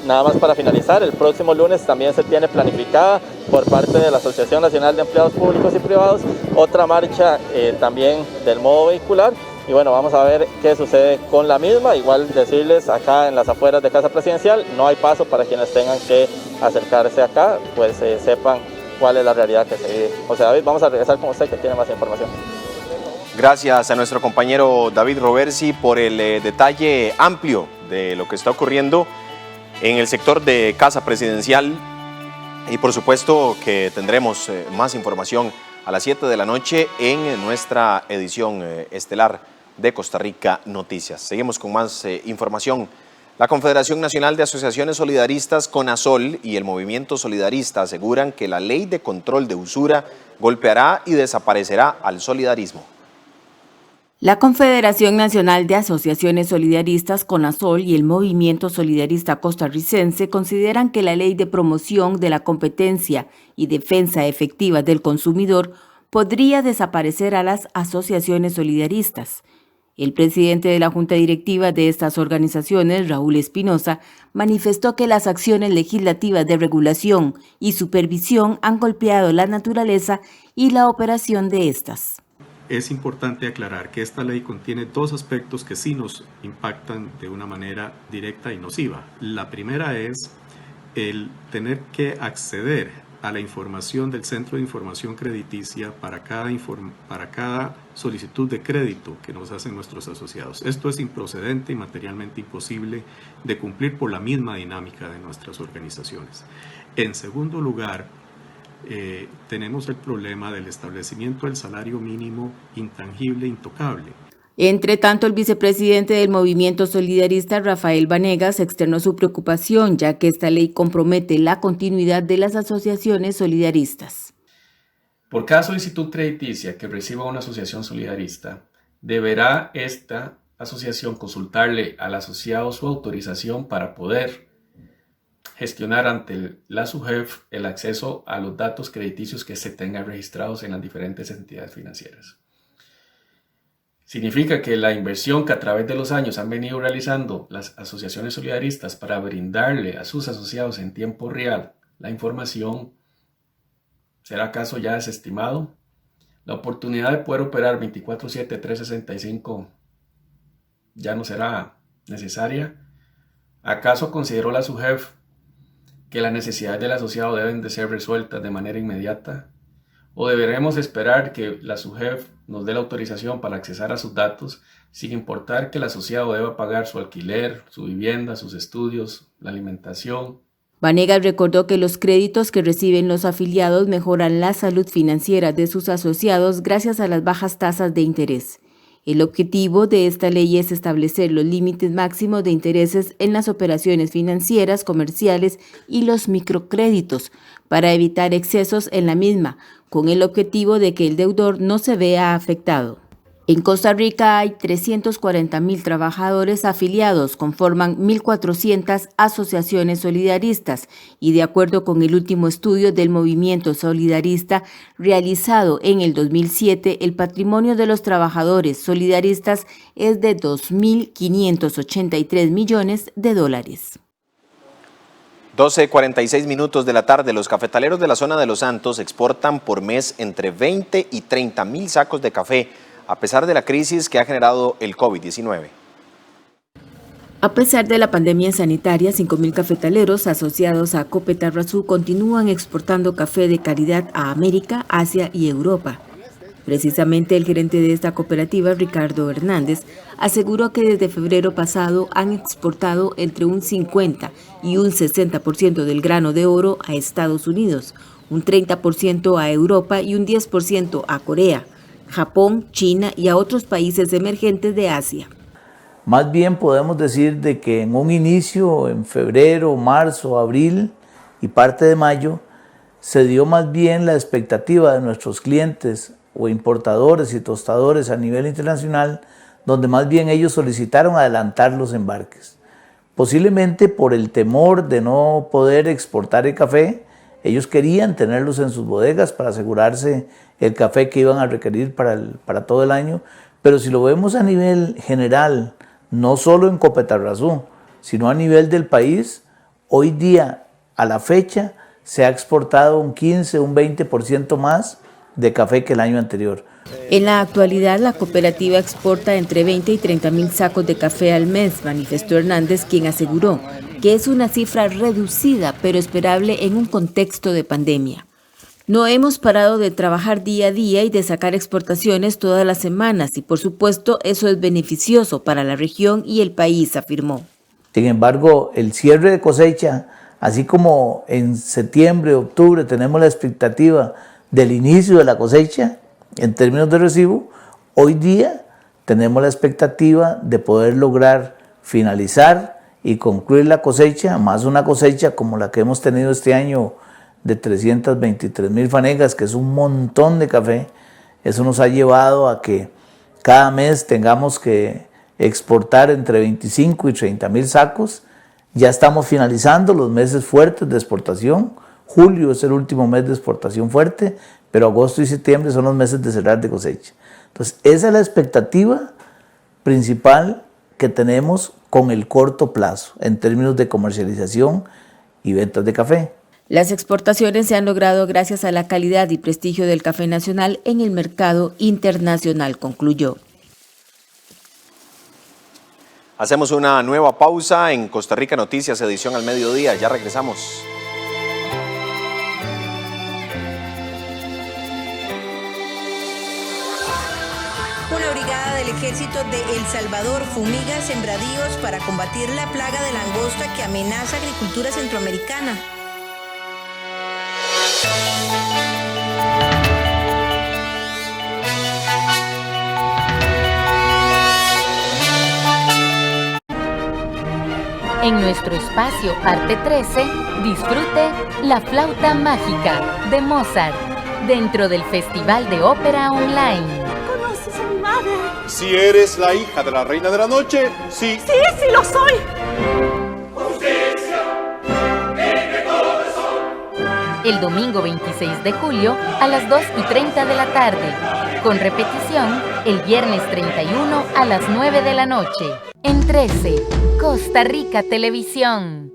Speaker 3: Nada más para finalizar, el próximo lunes también se tiene planificada por parte de la Asociación Nacional de Empleados Públicos y Privados otra marcha también del modo vehicular. Y bueno, vamos a ver qué sucede con la misma. Igual decirles, acá en las afueras de Casa Presidencial no hay paso para quienes tengan que acercarse acá, pues sepan cuál es la realidad que se vive. José David, vamos a regresar con usted que tiene más información.
Speaker 1: Gracias a nuestro compañero David Roversi por el detalle amplio de lo que está ocurriendo en el sector de Casa Presidencial y por supuesto que tendremos más información a las 7 de la noche en nuestra edición estelar de Costa Rica Noticias. Seguimos con más información. La Confederación Nacional de Asociaciones Solidaristas CONASOL y el Movimiento Solidarista aseguran que la ley de control de usura golpeará y desaparecerá al solidarismo.
Speaker 17: La Confederación Nacional de Asociaciones Solidaristas CONASOL y el Movimiento Solidarista Costarricense consideran que la Ley de Promoción de la Competencia y Defensa Efectiva del Consumidor podría desaparecer a las asociaciones solidaristas. El presidente de la Junta Directiva de estas organizaciones, Raúl Espinosa, manifestó que las acciones legislativas de regulación y supervisión han golpeado la naturaleza y la operación de estas.
Speaker 4: Es importante aclarar que esta ley contiene dos aspectos que sí nos impactan de una manera directa y nociva. La primera es el tener que acceder a la información del Centro de Información Crediticia para cada solicitud de crédito que nos hacen nuestros asociados. Esto es improcedente y materialmente imposible de cumplir por la misma dinámica de nuestras organizaciones. En segundo lugar, tenemos el problema del establecimiento del salario mínimo intangible, intocable.
Speaker 17: Entre tanto, el vicepresidente del Movimiento Solidarista, Rafael Vanegas, externó su preocupación, ya que esta ley compromete la continuidad de las asociaciones solidaristas.
Speaker 5: Por cada solicitud crediticia que reciba una asociación solidarista, deberá esta asociación consultarle al asociado su autorización para poder gestionar ante la SUGEF el acceso a los datos crediticios que se tengan registrados en las diferentes entidades financieras. Significa que la inversión que a través de los años han venido realizando las asociaciones solidaristas para brindarle a sus asociados en tiempo real la información, ¿será acaso ya desestimado? La oportunidad de poder operar 24/7, 365 ya no será necesaria. ¿Acaso consideró la SUGEF que las necesidades del asociado deben de ser resueltas de manera inmediata? ¿O deberemos esperar que la SUGEF nos dé la autorización para accesar a sus datos sin importar que el asociado deba pagar su alquiler, su vivienda, sus estudios, la alimentación?
Speaker 17: Vanegas recordó que los créditos que reciben los afiliados mejoran la salud financiera de sus asociados gracias a las bajas tasas de interés. El objetivo de esta ley es establecer los límites máximos de intereses en las operaciones financieras, comerciales y los microcréditos para evitar excesos en la misma, con el objetivo de que el deudor no se vea afectado. En Costa Rica hay 340.000 trabajadores afiliados, conforman 1.400 asociaciones solidaristas y de acuerdo con el último estudio del Movimiento Solidarista realizado en el 2007, el patrimonio de los trabajadores solidaristas es de $2.583 millones.
Speaker 1: 12:46 minutos de la tarde. Los cafetaleros de la zona de Los Santos exportan por mes entre 20 y 30 mil sacos de café, a pesar de la crisis que ha generado el COVID-19.
Speaker 17: A pesar de la pandemia sanitaria, 5.000 cafetaleros asociados a Copetarrazú continúan exportando café de calidad a América, Asia y Europa. Precisamente el gerente de esta cooperativa, Ricardo Hernández, aseguró que desde febrero pasado han exportado entre un 50 y un 60% del grano de oro a Estados Unidos, un 30% a Europa y un 10% a Corea, Japón, China y a otros países emergentes de Asia.
Speaker 18: Más bien podemos decir de que en un inicio, en febrero, marzo, abril y parte de mayo, se dio más bien la expectativa de nuestros clientes o importadores y tostadores a nivel internacional, donde más bien ellos solicitaron adelantar los embarques. Posiblemente por el temor de no poder exportar el café, ellos querían tenerlos en sus bodegas para asegurarse el café que iban a requerir para todo el año, pero si lo vemos a nivel general, no solo en Copetarrazú, sino a nivel del país, hoy día, a la fecha, se ha exportado un 15, un 20% más de café que el año anterior.
Speaker 17: En la actualidad, la cooperativa exporta entre 20 y 30 mil sacos de café al mes, manifestó Hernández, quien aseguró que es una cifra reducida, pero esperable en un contexto de pandemia. No hemos parado de trabajar día a día y de sacar exportaciones todas las semanas y, por supuesto, eso es beneficioso para la región y el país, afirmó.
Speaker 18: Sin embargo, el cierre de cosecha, así como en septiembre, octubre, tenemos la expectativa del inicio de la cosecha, en términos de recibo, hoy día tenemos la expectativa de poder lograr finalizar y concluir la cosecha, más una cosecha como la que hemos tenido este año de 323.000 fanegas, que es un montón de café. Eso nos ha llevado a que cada mes tengamos que exportar entre 25 y 30.000 sacos. Ya estamos finalizando los meses fuertes de exportación. Julio es el último mes de exportación fuerte, pero agosto y septiembre son los meses de cerrar de cosecha. Entonces, esa es la expectativa principal que tenemos con el corto plazo en términos de comercialización y ventas de café.
Speaker 17: Las exportaciones se han logrado gracias a la calidad y prestigio del café nacional en el mercado internacional, concluyó.
Speaker 1: Hacemos una nueva pausa en Costa Rica Noticias, edición al mediodía. Ya regresamos.
Speaker 6: Una brigada del ejército de El Salvador fumiga sembradíos para combatir la plaga de langosta que amenaza agricultura centroamericana.
Speaker 28: En nuestro espacio Arte 13, disfrute La Flauta Mágica de Mozart, dentro del Festival de Ópera Online.
Speaker 7: ¿Conoces a mi madre?
Speaker 8: Si eres la hija de la Reina de la Noche, sí.
Speaker 7: Sí, sí lo soy.
Speaker 28: El domingo 26 de julio a las 2:30 de la tarde, con repetición el viernes 31 a las 9 de la noche. En 13, Costa Rica Televisión.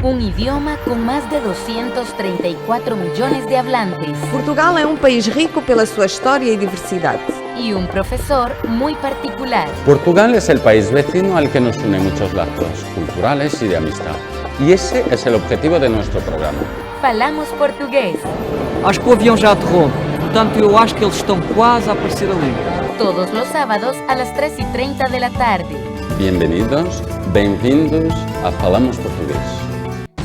Speaker 28: Un idioma con más de 234 millones de hablantes.
Speaker 19: Portugal é país rico pela sua história y diversidad.
Speaker 28: Y un profesor muy particular.
Speaker 20: Portugal es el país vecino al que nos une muchos lazos culturales y de amistad. Y ese es el objetivo de nuestro programa.
Speaker 28: Falamos portugués.
Speaker 21: Acho que o avião já aterrou, portanto eu acho que eles estão quase a aparecer ali.
Speaker 28: Todos los sábados a las 3:30 de la tarde.
Speaker 20: Bienvenidos, bem-vindos a Falamos Portugués.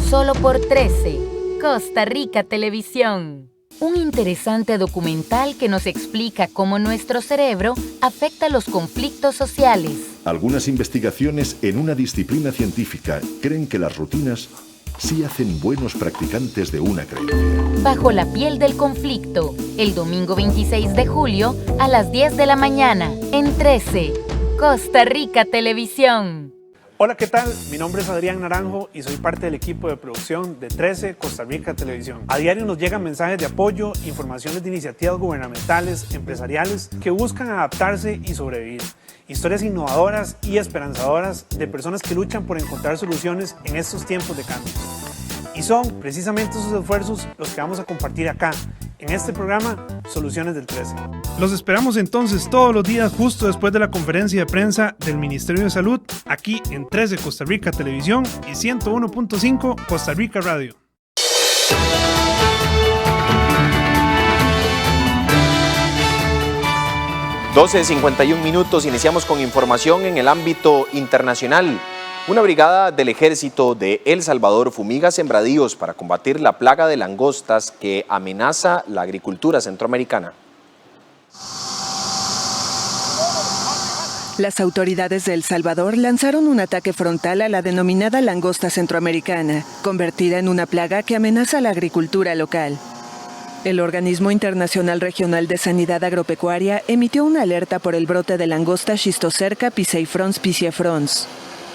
Speaker 28: Solo por 13, Costa Rica Televisión. Un interesante documental que nos explica cómo nuestro cerebro afecta los conflictos sociales.
Speaker 22: Algunas investigaciones en una disciplina científica creen que las rutinas sí hacen buenos practicantes de una creencia.
Speaker 28: Bajo la piel del conflicto, el domingo 26 de julio a las 10 de la mañana, en 13, Costa Rica Televisión.
Speaker 23: Hola, ¿qué tal? Mi nombre es Adrián Naranjo y soy parte del equipo de producción de 13 Costa Rica Televisión. A diario nos llegan mensajes de apoyo, informaciones de iniciativas gubernamentales, empresariales que buscan adaptarse y sobrevivir. Historias innovadoras y esperanzadoras de personas que luchan por encontrar soluciones en estos tiempos de cambio. Y son precisamente esos esfuerzos los que vamos a compartir acá, en este programa Soluciones del 13. Los esperamos entonces todos los días justo después de la conferencia de prensa del Ministerio de Salud, aquí en 13 Costa Rica Televisión y 101.5 Costa Rica Radio.
Speaker 1: (12:51) Iniciamos con información en el ámbito internacional. Una brigada del ejército de El Salvador fumiga sembradíos para combatir la plaga de langostas que amenaza la agricultura centroamericana.
Speaker 29: Las autoridades de El Salvador lanzaron un ataque frontal a la denominada langosta centroamericana, convertida en una plaga que amenaza la agricultura local. El Organismo Internacional Regional de Sanidad Agropecuaria emitió una alerta por el brote de langosta Schistocerca piscifrons piscifrons.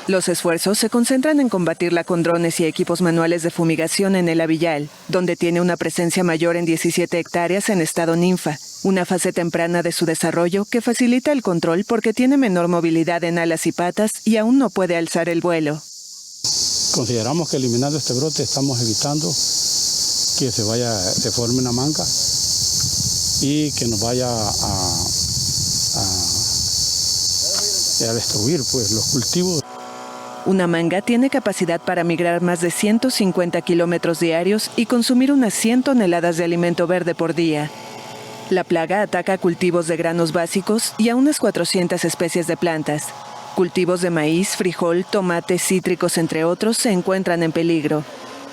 Speaker 29: Los esfuerzos se concentran en combatirla con drones y equipos manuales de fumigación en el Avillal, donde tiene una presencia mayor en 17 hectáreas en estado ninfa, una fase temprana de su desarrollo que facilita el control porque tiene menor movilidad en alas y patas y aún no puede alzar el vuelo.
Speaker 30: Consideramos que eliminando este brote estamos evitando que se vaya, se forme una manga y que nos vaya a destruir pues, los cultivos.
Speaker 29: Una manga tiene capacidad para migrar más de 150 kilómetros diarios y consumir unas 100 toneladas de alimento verde por día. La plaga ataca cultivos de granos básicos y a unas 400 especies de plantas. Cultivos de maíz, frijol, tomates, cítricos, entre otros, se encuentran en peligro.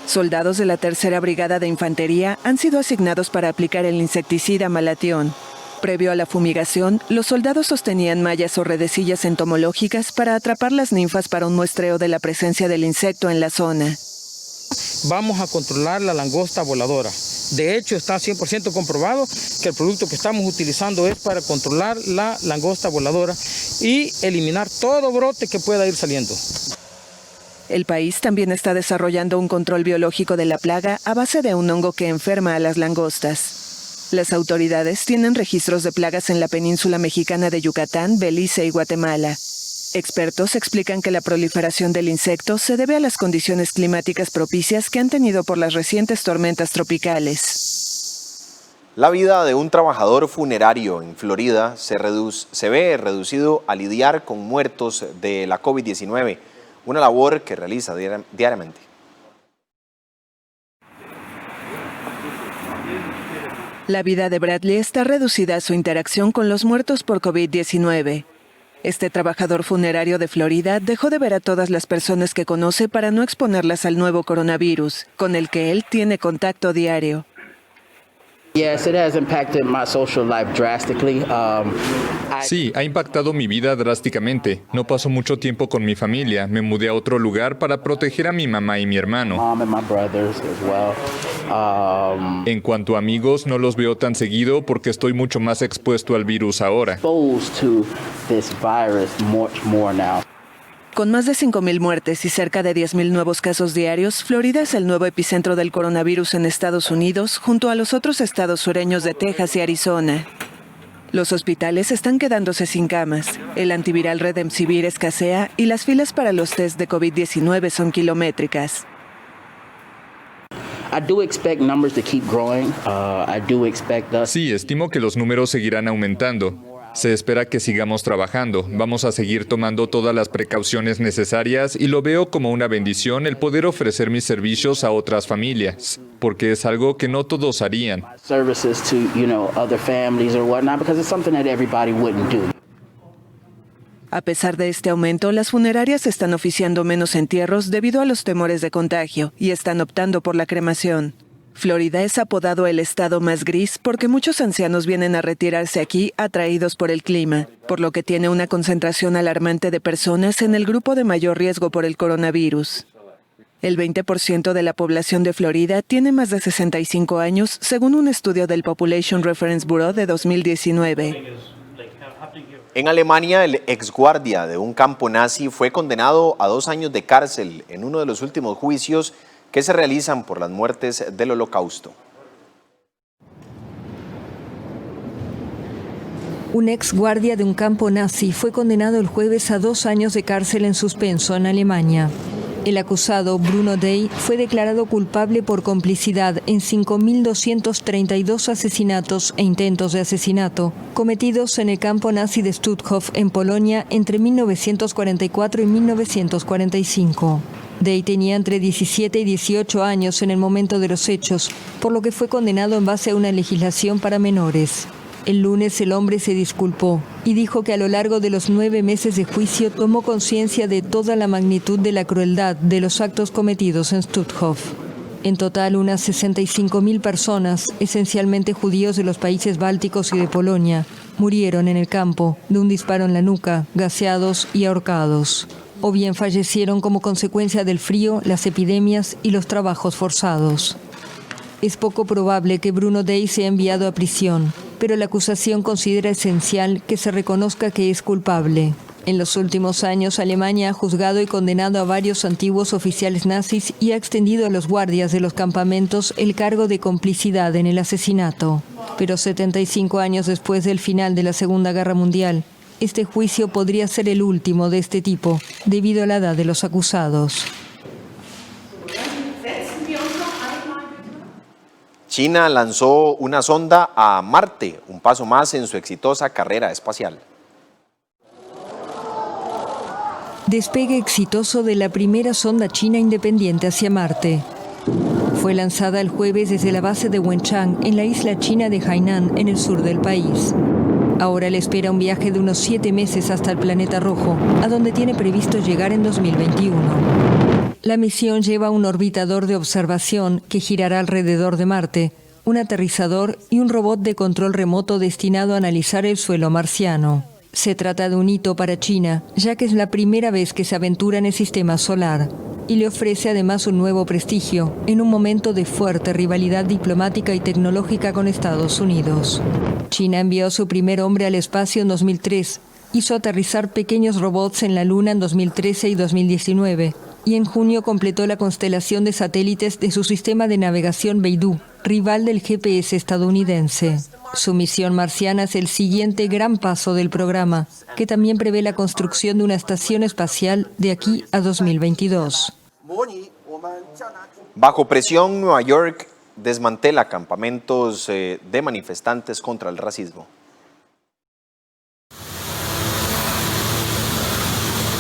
Speaker 29: Soldados de la Tercera Brigada de Infantería han sido asignados para aplicar el insecticida Malatión. Previo a la fumigación, los soldados sostenían mallas o redecillas entomológicas para atrapar las ninfas para un muestreo de la presencia del insecto en la zona.
Speaker 21: Vamos a controlar la langosta voladora. De hecho, está 100% comprobado que el producto que estamos utilizando es para controlar la langosta voladora y eliminar todo brote que pueda ir saliendo.
Speaker 29: El país también está desarrollando un control biológico de la plaga a base de un hongo que enferma a las langostas. Las autoridades tienen registros de plagas en la península mexicana de Yucatán, Belice y Guatemala. Expertos explican que la proliferación del insecto se debe a las condiciones climáticas propicias que han tenido por las recientes tormentas tropicales.
Speaker 1: La vida de un trabajador funerario en Florida se ve reducido a lidiar con muertos de la COVID-19, una labor que realiza diariamente.
Speaker 29: La vida de Bradley está reducida a su interacción con los muertos por COVID-19. Este trabajador funerario de Florida dejó de ver a todas las personas que conoce para no exponerlas al nuevo coronavirus, con el que él tiene contacto diario.
Speaker 2: Sí, ha impactado mi vida drásticamente. No paso mucho tiempo con mi familia. Me mudé a otro lugar para proteger a mi mamá y mi hermano. En cuanto a amigos, no los veo tan seguido porque estoy mucho más expuesto al virus ahora.
Speaker 29: Con más de 5,000 muertes y cerca de 10,000 nuevos casos diarios, Florida es el nuevo epicentro del coronavirus en Estados Unidos, junto a los otros estados sureños de Texas y Arizona. Los hospitales están quedándose sin camas, el antiviral Remdesivir escasea y las filas para los test de COVID-19 son kilométricas.
Speaker 2: Sí, estimo que los números seguirán aumentando. Se espera que sigamos trabajando. Vamos a seguir tomando todas las precauciones necesarias y lo veo como una bendición el poder ofrecer mis servicios a otras familias, porque es algo que no todos harían.
Speaker 29: A pesar de este aumento, las funerarias están oficiando menos entierros debido a los temores de contagio y están optando por la cremación. Florida es apodado el estado más gris porque muchos ancianos vienen a retirarse aquí atraídos por el clima, por lo que tiene una concentración alarmante de personas en el grupo de mayor riesgo por el coronavirus. El 20% de la población de Florida tiene más de 65 años, según un estudio del Population Reference Bureau de 2019.
Speaker 1: En Alemania, el exguardia de un campo nazi fue condenado a 2 años de cárcel en uno de los últimos juicios que se realizan por las muertes del Holocausto.
Speaker 9: Un ex guardia de un campo nazi fue condenado el jueves a 2 años de cárcel en suspenso en Alemania. El acusado, Bruno Dey, fue declarado culpable por complicidad en 5.232 asesinatos e intentos de asesinato cometidos en el campo nazi de Stutthof, en Polonia, entre 1944 y 1945. Dey tenía entre 17 y 18 años en el momento de los hechos, por lo que fue condenado en base a una legislación para menores. El lunes el hombre se disculpó y dijo que a lo largo de los 9 meses de juicio tomó conciencia de toda la magnitud de la crueldad de los actos cometidos en Stutthof. En total, unas 65.000 personas, esencialmente judíos de los países bálticos y de Polonia, murieron en el campo de un disparo en la nuca, gaseados y ahorcados. O bien fallecieron como consecuencia del frío, las epidemias y los trabajos forzados. Es poco probable que Bruno Dey sea enviado a prisión, pero la acusación considera esencial que se reconozca que es culpable. En los últimos años, Alemania ha juzgado y condenado a varios antiguos oficiales nazis y ha extendido a los guardias de los campamentos el cargo de complicidad en el asesinato. Pero 75 años después del final de la Segunda Guerra Mundial, este juicio podría ser el último de este tipo, debido a la edad de los acusados.
Speaker 1: China lanzó una sonda a Marte, un paso más en su exitosa carrera espacial.
Speaker 9: Despegue exitoso de la primera sonda china independiente hacia Marte. Fue lanzada el jueves desde la base de Wenchang, en la isla china de Hainan, en el sur del país. Ahora le espera un viaje de unos 7 meses hasta el planeta rojo, a donde tiene previsto llegar en 2021. La misión lleva un orbitador de observación que girará alrededor de Marte, un aterrizador y un robot de control remoto destinado a analizar el suelo marciano. Se trata de un hito para China, ya que es la primera vez que se aventura en el sistema solar, y le ofrece además un nuevo prestigio, en un momento de fuerte rivalidad diplomática y tecnológica con Estados Unidos. China envió a su primer hombre al espacio en 2003, hizo aterrizar pequeños robots en la Luna en 2013 y 2019, y en junio completó la constelación de satélites de su sistema de navegación Beidou, rival del GPS estadounidense. Su misión marciana es el siguiente gran paso del programa, que también prevé la construcción de una estación espacial de aquí a 2022.
Speaker 1: Bajo presión, Nueva York desmantela campamentos de manifestantes contra el racismo.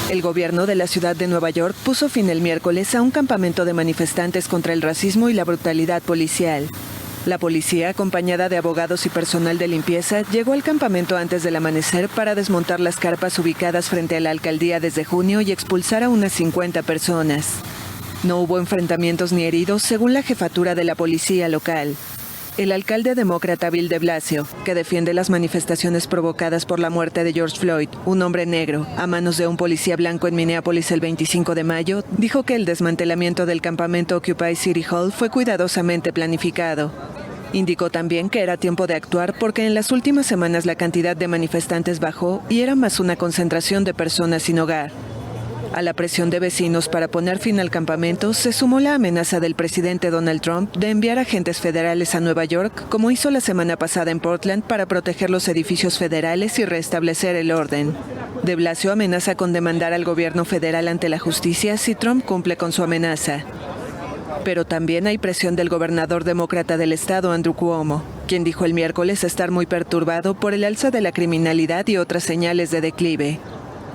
Speaker 29: El gobierno de la ciudad de Nueva York puso fin el miércoles a un campamento de manifestantes contra el racismo y la brutalidad policial. La policía, acompañada de abogados y personal de limpieza, llegó al campamento antes del amanecer para desmontar las carpas ubicadas frente a la alcaldía desde junio y expulsar a unas 50 personas. No hubo enfrentamientos ni heridos, según la jefatura de la policía local. El alcalde demócrata Bill de Blasio, que defiende las manifestaciones provocadas por la muerte de George Floyd, un hombre negro, a manos de un policía blanco en Minneapolis el 25 de mayo, dijo que el desmantelamiento del campamento Occupy City Hall fue cuidadosamente planificado. Indicó también que era tiempo de actuar porque en las últimas semanas la cantidad de manifestantes bajó y era más una concentración de personas sin hogar. A la presión de vecinos para poner fin al campamento se sumó la amenaza del presidente Donald Trump de enviar agentes federales a Nueva York, como hizo la semana pasada en Portland, para proteger los edificios federales y restablecer el orden. De Blasio amenaza con demandar al gobierno federal ante la justicia si Trump cumple con su amenaza. Pero también hay presión del gobernador demócrata del estado, Andrew Cuomo, quien dijo el miércoles estar muy perturbado por el alza de la criminalidad y otras señales de declive.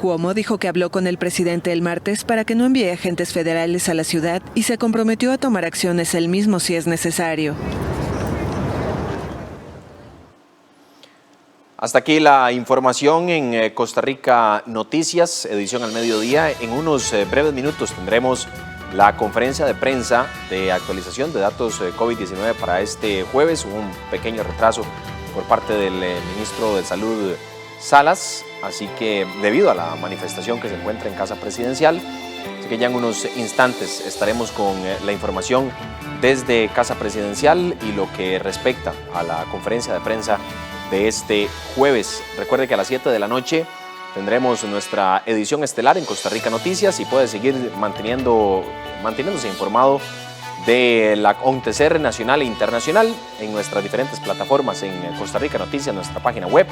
Speaker 29: Cuomo dijo que habló con el presidente el martes para que no envíe agentes federales a la ciudad y se comprometió a tomar acciones él mismo si es necesario.
Speaker 1: Hasta aquí la información en Costa Rica Noticias, edición al mediodía. En unos breves minutos tendremos la conferencia de prensa de actualización de datos COVID-19 para este jueves. Hubo un pequeño retraso por parte del ministro de Salud, Salas, así que debido a la manifestación que se encuentra en Casa Presidencial, así que ya en unos instantes estaremos con la información desde Casa Presidencial y lo que respecta a la conferencia de prensa de este jueves. Recuerde que a las 7 de la noche tendremos nuestra edición estelar en Costa Rica Noticias y puede seguir manteniéndose informado del acontecer nacional e internacional en nuestras diferentes plataformas, en Costa Rica Noticias, nuestra página web,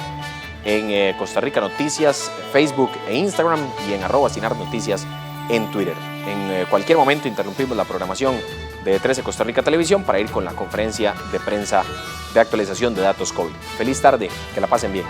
Speaker 1: en Costa Rica Noticias, Facebook e Instagram y en @CINARNoticias en Twitter. En cualquier momento interrumpimos la programación de 13 Costa Rica Televisión para ir con la conferencia de prensa de actualización de datos COVID. Feliz tarde, que la pasen bien.